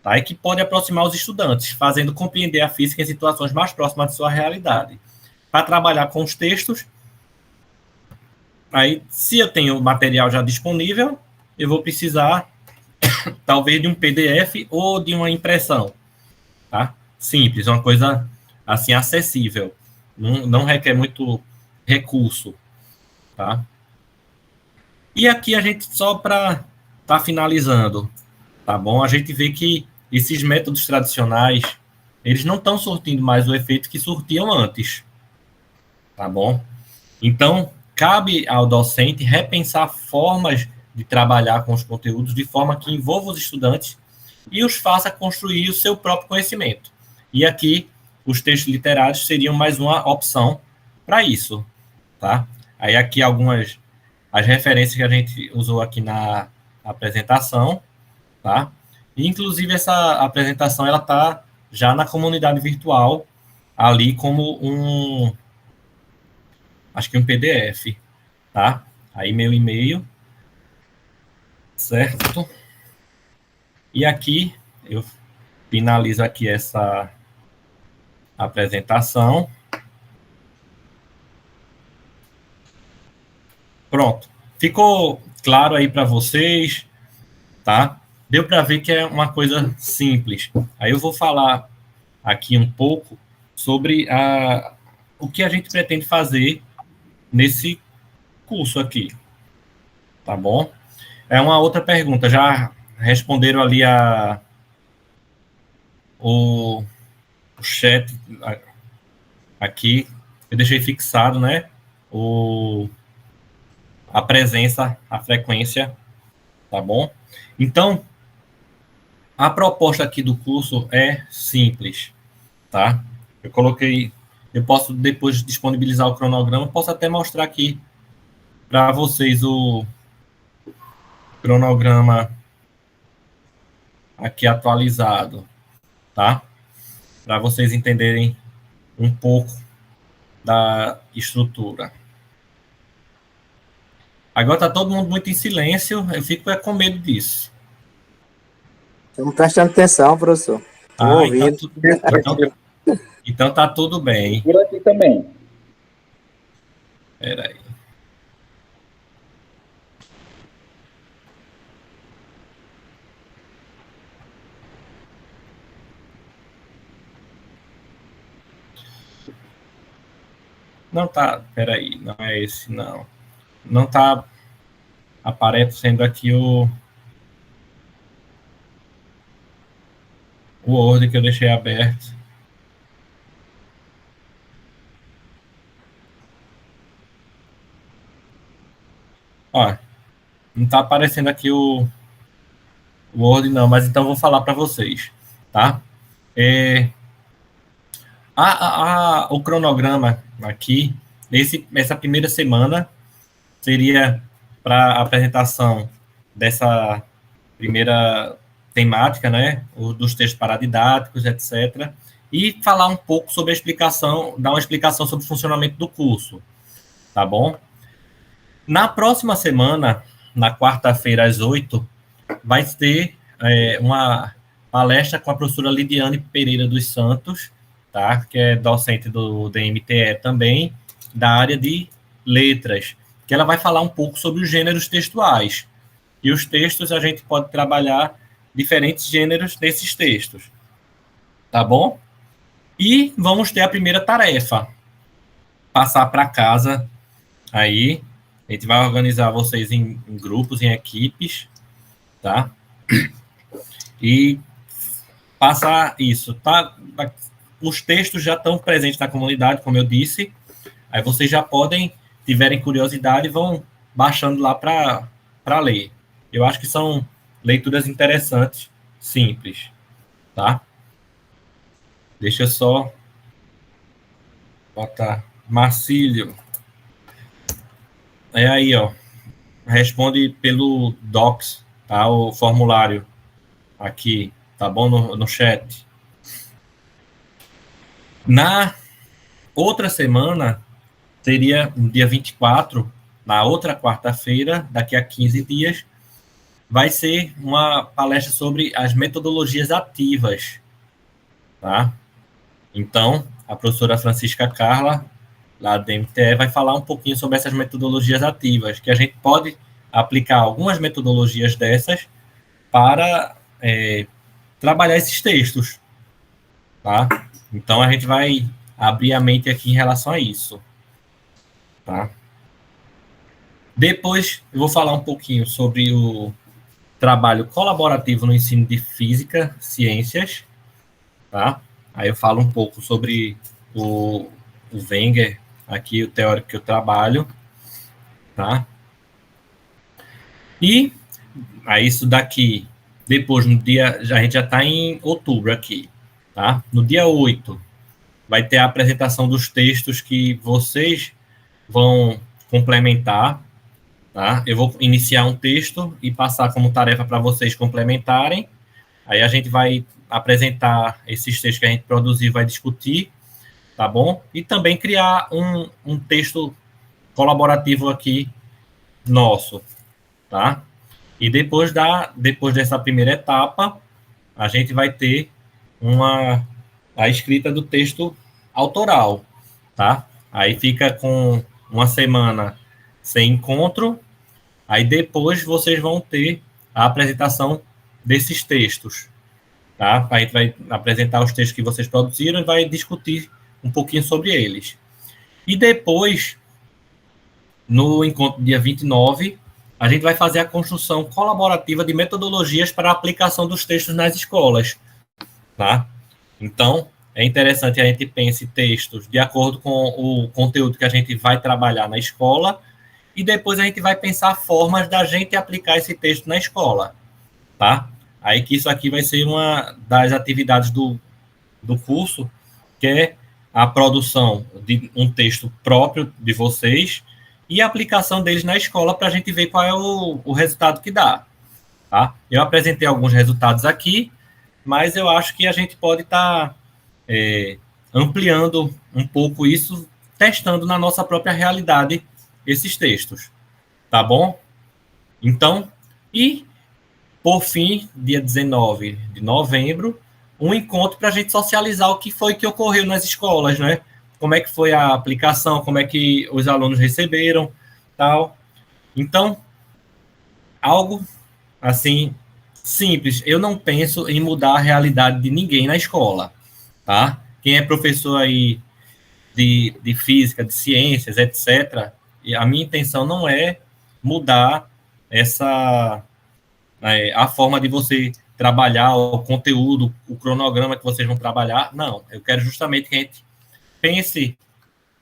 tá? E que pode aproximar os estudantes, fazendo compreender a física em situações mais próximas de sua realidade. Para trabalhar com os textos, aí, se eu tenho o material já disponível, eu vou precisar, talvez, de um PDF ou de uma impressão, tá? Simples, uma coisa, assim, acessível. Não requer muito recurso, tá? E aqui a gente, só para estar finalizando, tá bom? A gente vê que esses métodos tradicionais, eles não estão surtindo mais o efeito que surtiam antes, tá bom? Então, cabe ao docente repensar formas de trabalhar com os conteúdos de forma que envolva os estudantes e os faça construir o seu próprio conhecimento. E aqui, os textos literários seriam mais uma opção para isso, tá? Aí aqui as referências que a gente usou aqui na apresentação, tá? E, inclusive, essa apresentação, ela está já na comunidade virtual, ali como acho que um PDF, tá? Aí meu e-mail, certo? E aqui eu finalizo aqui essa apresentação. Pronto. Ficou claro aí para vocês, tá? Deu para ver que é uma coisa simples. Aí eu vou falar aqui um pouco sobre o que a gente pretende fazer nesse curso aqui, tá bom? É uma outra pergunta. Já responderam ali o chat aqui. Eu deixei fixado, né? A presença, a frequência, tá bom? Então, a proposta aqui do curso é simples, tá? Eu posso depois disponibilizar o cronograma, posso até mostrar aqui para vocês o cronograma aqui atualizado, tá? Para vocês entenderem um pouco da estrutura. Agora está todo mundo muito em silêncio, eu fico com medo disso. Estamos prestando atenção, professor. Estou ouvindo. Então tá tudo bem. Por aqui também. Espera aí. Não tá, peraí, não é esse, não. Não tá aparecendo aqui o Word que eu deixei aberto. Ó, não tá aparecendo aqui o Word, não, mas então eu vou falar para vocês, tá? O cronograma aqui, essa primeira semana, seria para a apresentação dessa primeira temática, né, dos textos paradidáticos, etc., e falar um pouco sobre a explicação, dar uma explicação sobre o funcionamento do curso, tá bom? Na próxima semana, na quarta-feira, às 8h, vai ter uma palestra com a professora Lidiane Pereira dos Santos, tá? Que é docente do DMTE também, da área de letras, que ela vai falar um pouco sobre os gêneros textuais. E os textos, a gente pode trabalhar diferentes gêneros desses textos, tá bom? E vamos ter a primeira tarefa, passar para casa, aí a gente vai organizar vocês em grupos, em equipes, tá? E passar isso, tá? Os textos já estão presentes na comunidade, como eu disse, aí vocês já podem, tiverem curiosidade, vão baixando lá para ler. Eu acho que são leituras interessantes, simples, tá? Deixa eu só botar Marcílio. É aí, ó. Responde pelo Docs tá? O formulário aqui, tá bom? No chat. Na outra semana, seria no dia 24, na outra quarta-feira, daqui a 15 dias, vai ser uma palestra sobre as metodologias ativas, tá? Então, a professora Francisca Carla, lá do MTE, vai falar um pouquinho sobre essas metodologias ativas, que a gente pode aplicar algumas metodologias dessas para trabalhar esses textos, tá? Então, a gente vai abrir a mente aqui em relação a isso, tá? Depois, eu vou falar um pouquinho sobre o trabalho colaborativo no ensino de física, ciências, tá? Aí eu falo um pouco sobre o Wenger, aqui o teórico que eu trabalho, tá? E aí isso daqui, depois no dia, a gente já está em outubro aqui, tá? No dia 8, vai ter a apresentação dos textos que vocês vão complementar, tá? Eu vou iniciar um texto e passar como tarefa para vocês complementarem. Aí a gente vai apresentar esses textos que a gente produzir, vai discutir, tá bom? E também criar um texto colaborativo aqui nosso, tá? E depois dessa primeira etapa, a gente vai ter a escrita do texto autoral, tá? Aí fica com uma semana sem encontro, aí depois vocês vão ter a apresentação desses textos, tá? A gente vai apresentar os textos que vocês produziram e vai discutir um pouquinho sobre eles. E depois, no encontro dia 29, a gente vai fazer a construção colaborativa de metodologias para a aplicação dos textos nas escolas, tá? Então, é interessante a gente pense textos de acordo com o conteúdo que a gente vai trabalhar na escola e depois a gente vai pensar formas da gente aplicar esse texto na escola, tá? Aí que isso aqui vai ser uma das atividades do curso, que é a produção de um texto próprio de vocês e a aplicação deles na escola para a gente ver qual é o resultado que dá, tá? Eu apresentei alguns resultados aqui, mas eu acho que a gente pode estar ampliando um pouco isso, testando na nossa própria realidade esses textos, tá bom? Então, e por fim, dia 19 de novembro, um encontro para a gente socializar o que foi que ocorreu nas escolas, né? Como é que foi a aplicação, como é que os alunos receberam, tal. Então, algo, assim, simples. Eu não penso em mudar a realidade de ninguém na escola, tá? Quem é professor aí de física, de ciências, etc., a minha intenção não é mudar a forma de você trabalhar o conteúdo, o cronograma que vocês vão trabalhar. Não, eu quero justamente que a gente pense,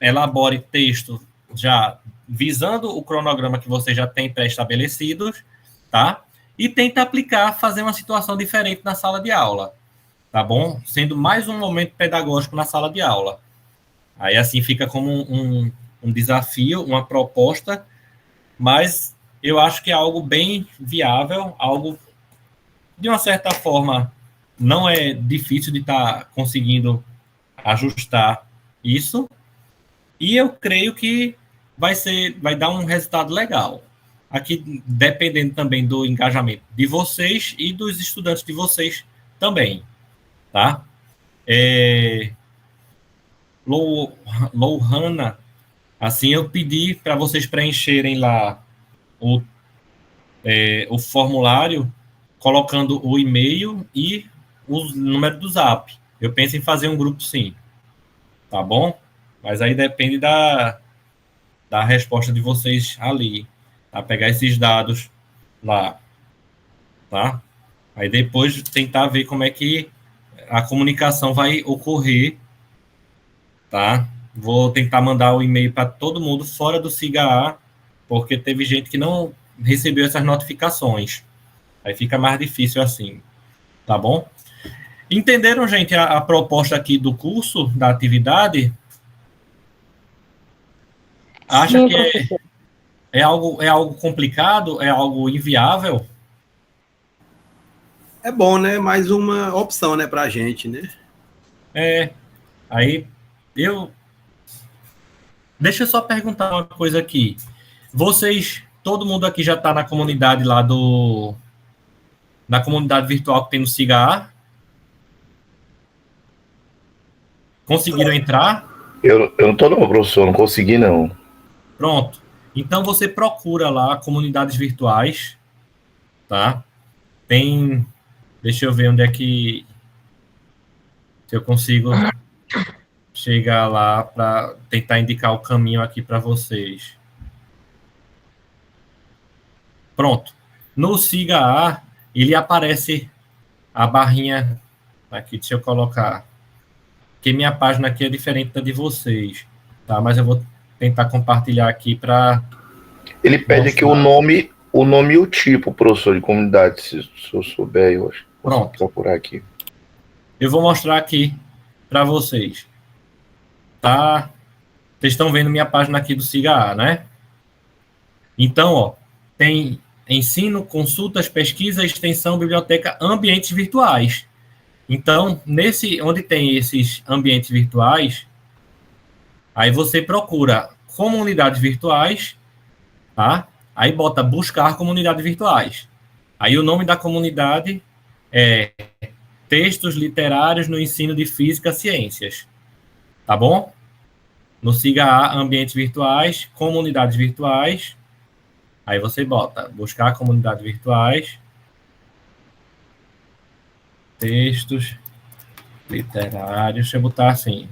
elabore texto já visando o cronograma que vocês já têm pré-estabelecidos, tá? E tenta aplicar, fazer uma situação diferente na sala de aula, tá bom? Sendo mais um momento pedagógico na sala de aula. Aí assim fica como um desafio, uma proposta, mas eu acho que é algo bem viável, algo, de uma certa forma, não é difícil de estar conseguindo ajustar isso, e eu creio que vai dar um resultado legal. Aqui, dependendo também do engajamento de vocês e dos estudantes de vocês também, tá? Lohana, assim, eu pedi para vocês preencherem lá o formulário, colocando o e-mail e o número do Zap. Eu penso em fazer um grupo, sim. Tá bom? Mas aí depende da resposta de vocês ali. Tá? Pegar esses dados lá. Tá? Aí depois tentar ver como é que a comunicação vai ocorrer. Tá? Vou tentar mandar o e-mail para todo mundo fora do SIGA, porque teve gente que não recebeu essas notificações. Aí fica mais difícil assim. Tá bom? Entenderam, gente, a proposta aqui do curso, da atividade? Acha Sim, que é algo complicado? É algo inviável? É bom, né? Mais uma opção, né, pra gente, né? Aí, deixa eu só perguntar uma coisa aqui. Todo mundo aqui já está na comunidade lá na comunidade virtual que tem no SIGA? Conseguiram entrar? Eu não tô não, professor, não consegui não. Pronto. Então você procura lá comunidades virtuais, tá? Deixa eu ver onde é que se eu consigo chegar lá para tentar indicar o caminho aqui para vocês. Pronto. No SIGA, ele aparece a barrinha aqui, deixa eu colocar. Porque minha página aqui é diferente da de vocês, tá? Mas eu vou tentar compartilhar aqui para... Ele pede aqui o nome e o tipo, professor, de comunidade, se eu souber, eu acho. Pronto. Vou procurar aqui. Eu vou mostrar aqui para vocês. Tá? Vocês estão vendo minha página aqui do SIGA, né? Então, ó, tem ensino, consultas, pesquisa, extensão, biblioteca, ambientes virtuais. Então, onde tem esses ambientes virtuais, aí você procura comunidades virtuais, tá? Aí bota buscar comunidades virtuais. Aí o nome da comunidade é Textos Literários no Ensino de Física e Ciências. Tá bom? No SIGA, ambientes virtuais, comunidades virtuais. Aí você bota buscar comunidades virtuais, textos literários, deixa eu botar assim.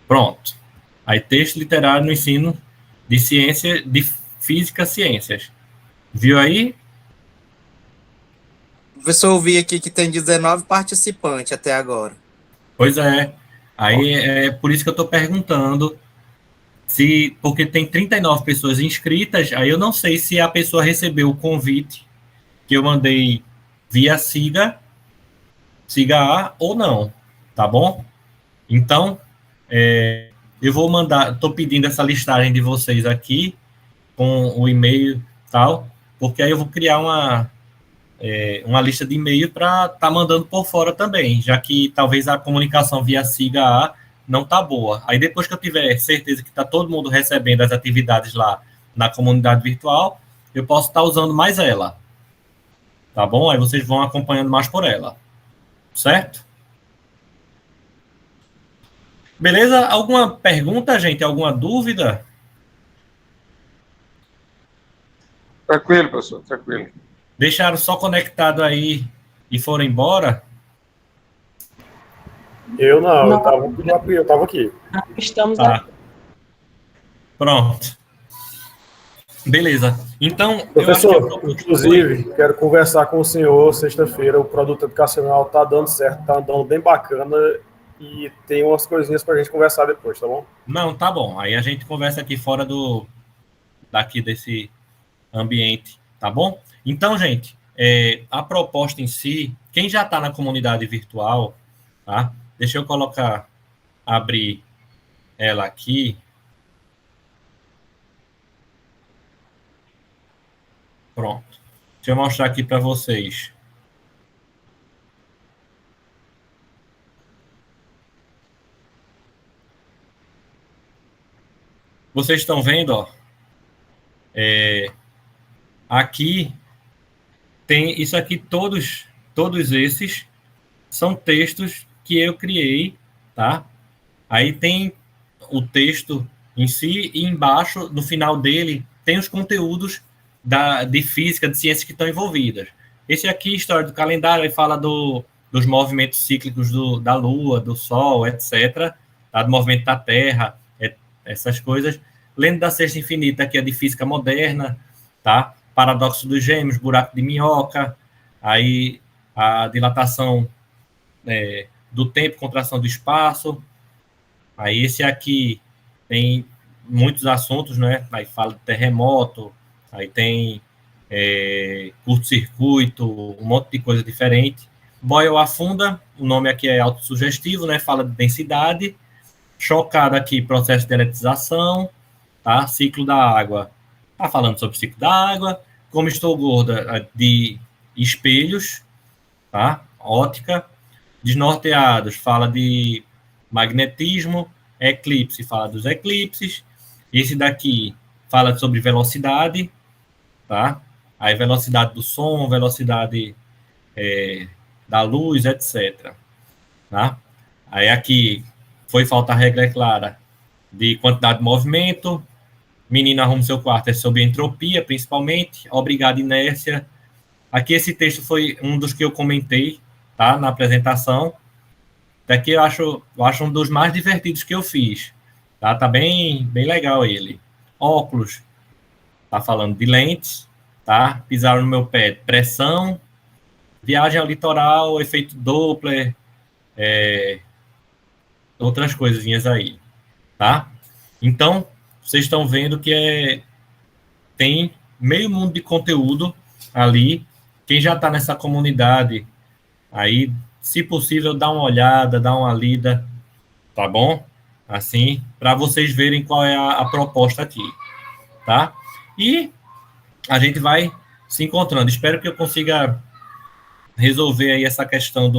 Pronto. Aí texto literário no ensino de ciência, de física, ciências. Viu aí? Professor, eu vi aqui que tem 19 participantes até agora. Pois é. Aí é por isso que eu estou perguntando porque tem 39 pessoas inscritas, aí eu não sei se a pessoa recebeu o convite que eu mandei via SIGA ou não, tá bom? Então, eu vou mandar, estou pedindo essa listagem de vocês aqui, com o e-mail e tal, porque aí eu vou criar uma lista de e-mail para estar mandando por fora também, já que talvez a comunicação via SIGA não tá boa. Aí depois que eu tiver certeza que está todo mundo recebendo as atividades lá na comunidade virtual, eu posso estar usando mais ela. Tá bom? Aí vocês vão acompanhando mais por ela. Certo? Beleza? Alguma pergunta, gente? Alguma dúvida? Tranquilo, professor, tranquilo. Deixaram só conectado aí e foram embora? Eu não. Eu tava aqui. Estamos aqui. Pronto. Beleza. Então, professor, inclusive, quero conversar com o senhor sexta-feira. O produto educacional está dando certo, está andando bem bacana e tem umas coisinhas para a gente conversar depois, tá bom? Não, tá bom. Aí a gente conversa aqui fora daqui desse ambiente, tá bom? Então, gente, a proposta em si, quem já está na comunidade virtual, tá? Deixa eu abrir ela aqui. Pronto. Deixa eu mostrar aqui para vocês. Vocês estão vendo, ó? Aqui tem isso aqui, todos esses são textos que eu criei, tá? Aí tem o texto em si e embaixo, no final dele, tem os conteúdos de física, de ciências que estão envolvidas. Esse aqui, história do calendário, ele fala dos movimentos cíclicos da Lua, do Sol, etc., tá? Do movimento da Terra, essas coisas. Lendo da Sexta Infinita, que é de física moderna, tá? Paradoxo dos Gêmeos, buraco de minhoca, aí a dilatação do tempo, contração do espaço. Aí esse aqui tem muitos assuntos, né? Aí fala de terremoto, aí tem curto-circuito, um monte de coisa diferente. Boyle afunda, o nome aqui é autossugestivo, né? Fala de densidade. Chocada aqui, processo de eletrização, tá? Ciclo da água, Está falando sobre o ciclo da água. Como estou gorda, de espelhos, tá? Ótica. Desnorteados, fala de magnetismo. Eclipse, fala dos eclipses. Esse daqui fala sobre velocidade, tá? Aí velocidade do som, velocidade da luz, etc. Tá? Aí aqui foi falta a regra clara de quantidade de movimento. Menino arruma seu quarto, é sobre entropia, principalmente. Obrigado, inércia. Aqui esse texto foi um dos que eu comentei, tá? Na apresentação. Daqui eu acho um dos mais divertidos que eu fiz. Tá bem legal ele. Óculos, tá falando de lentes, tá? Pisaram no meu pé, pressão. Viagem ao litoral, efeito Doppler, outras coisinhas aí, tá? Então, vocês estão vendo que tem meio mundo de conteúdo ali. Quem já está nessa comunidade, aí, se possível, dá uma olhada, dá uma lida, tá bom? Assim, para vocês verem qual é a proposta aqui, tá? E a gente vai se encontrando. Espero que eu consiga resolver aí essa questão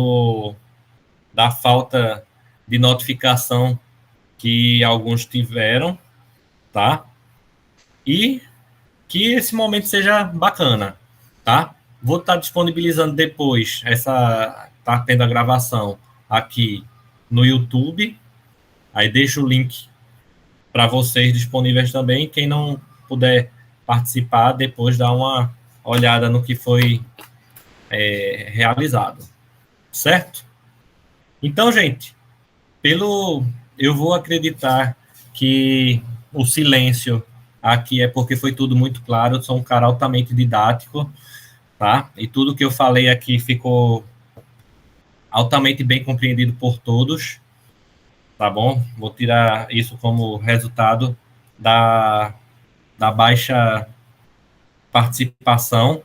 da falta de notificação que alguns tiveram, tá? E que esse momento seja bacana, tá? Vou estar disponibilizando depois tá tendo a gravação aqui no YouTube. Aí deixo o link para vocês disponíveis também. Quem não puder participar, depois dá uma olhada no que foi realizado. Certo? Então, gente, eu vou acreditar que o silêncio aqui é porque foi tudo muito claro. Eu sou um cara altamente didático, tá? E tudo que eu falei aqui ficou altamente bem compreendido por todos, tá bom? Vou tirar isso como resultado da baixa participação,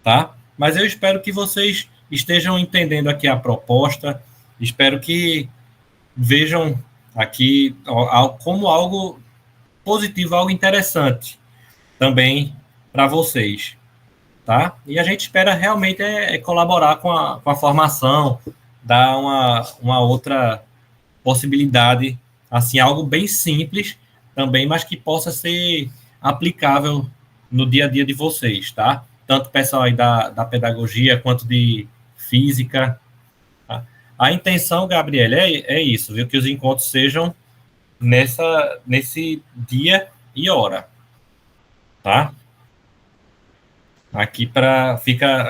tá? Mas eu espero que vocês estejam entendendo aqui a proposta, espero que vejam aqui como algo positivo, algo interessante também para vocês, tá? E a gente espera realmente colaborar com a formação, dar uma outra possibilidade, assim, algo bem simples também, mas que possa ser aplicável no dia a dia de vocês, tá? Tanto o pessoal aí da pedagogia quanto de física. Tá? A intenção, Gabriel, é isso, viu? Que os encontros sejam nesse dia e hora, tá? Aqui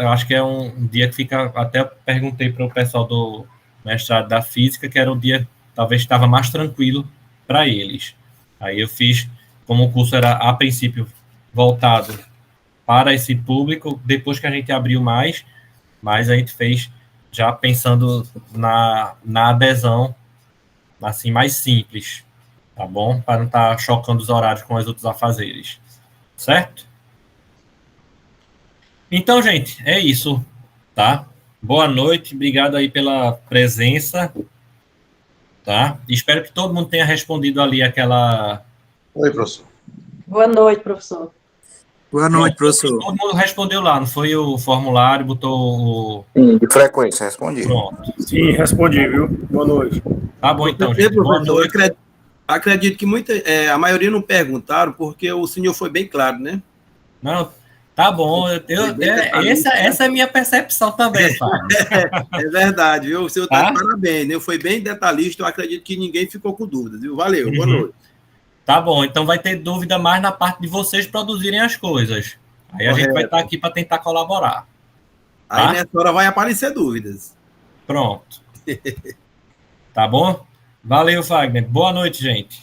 eu acho que é um dia que fica, até perguntei para o pessoal do mestrado da física, que era o dia, talvez estava mais tranquilo para eles. Aí eu fiz, como o curso era, a princípio, voltado para esse público, depois que a gente abriu mais a gente fez já pensando na adesão, assim, mais simples, tá bom? Para não estar chocando os horários com os outros afazeres, certo? Então, gente, é isso, tá? Boa noite, obrigado aí pela presença, tá? Espero que todo mundo tenha respondido ali aquela... Oi, professor. Boa noite, professor. Boa noite, professor. Todo mundo respondeu lá, não foi o formulário, botou o... Sim, de frequência, respondi. Pronto. Sim, respondi, viu? Boa noite. Tá bom, então, gente. Boa Professor, noite. acredito que a maioria não perguntaram, porque o senhor foi bem claro, né? Não, tá bom. Essa é a minha percepção também, Fábio. É verdade, viu? O senhor Tá? tá de parabéns, né? Foi bem detalhista, eu acredito que ninguém ficou com dúvidas, viu? Valeu, boa Uhum. noite. Tá bom, então vai ter dúvida mais na parte de vocês produzirem as coisas. Aí a gente vai estar aqui para tentar colaborar. Aí Tá? nessa hora vai aparecer dúvidas. Pronto. Tá bom? Valeu, Wagner. Boa noite, gente.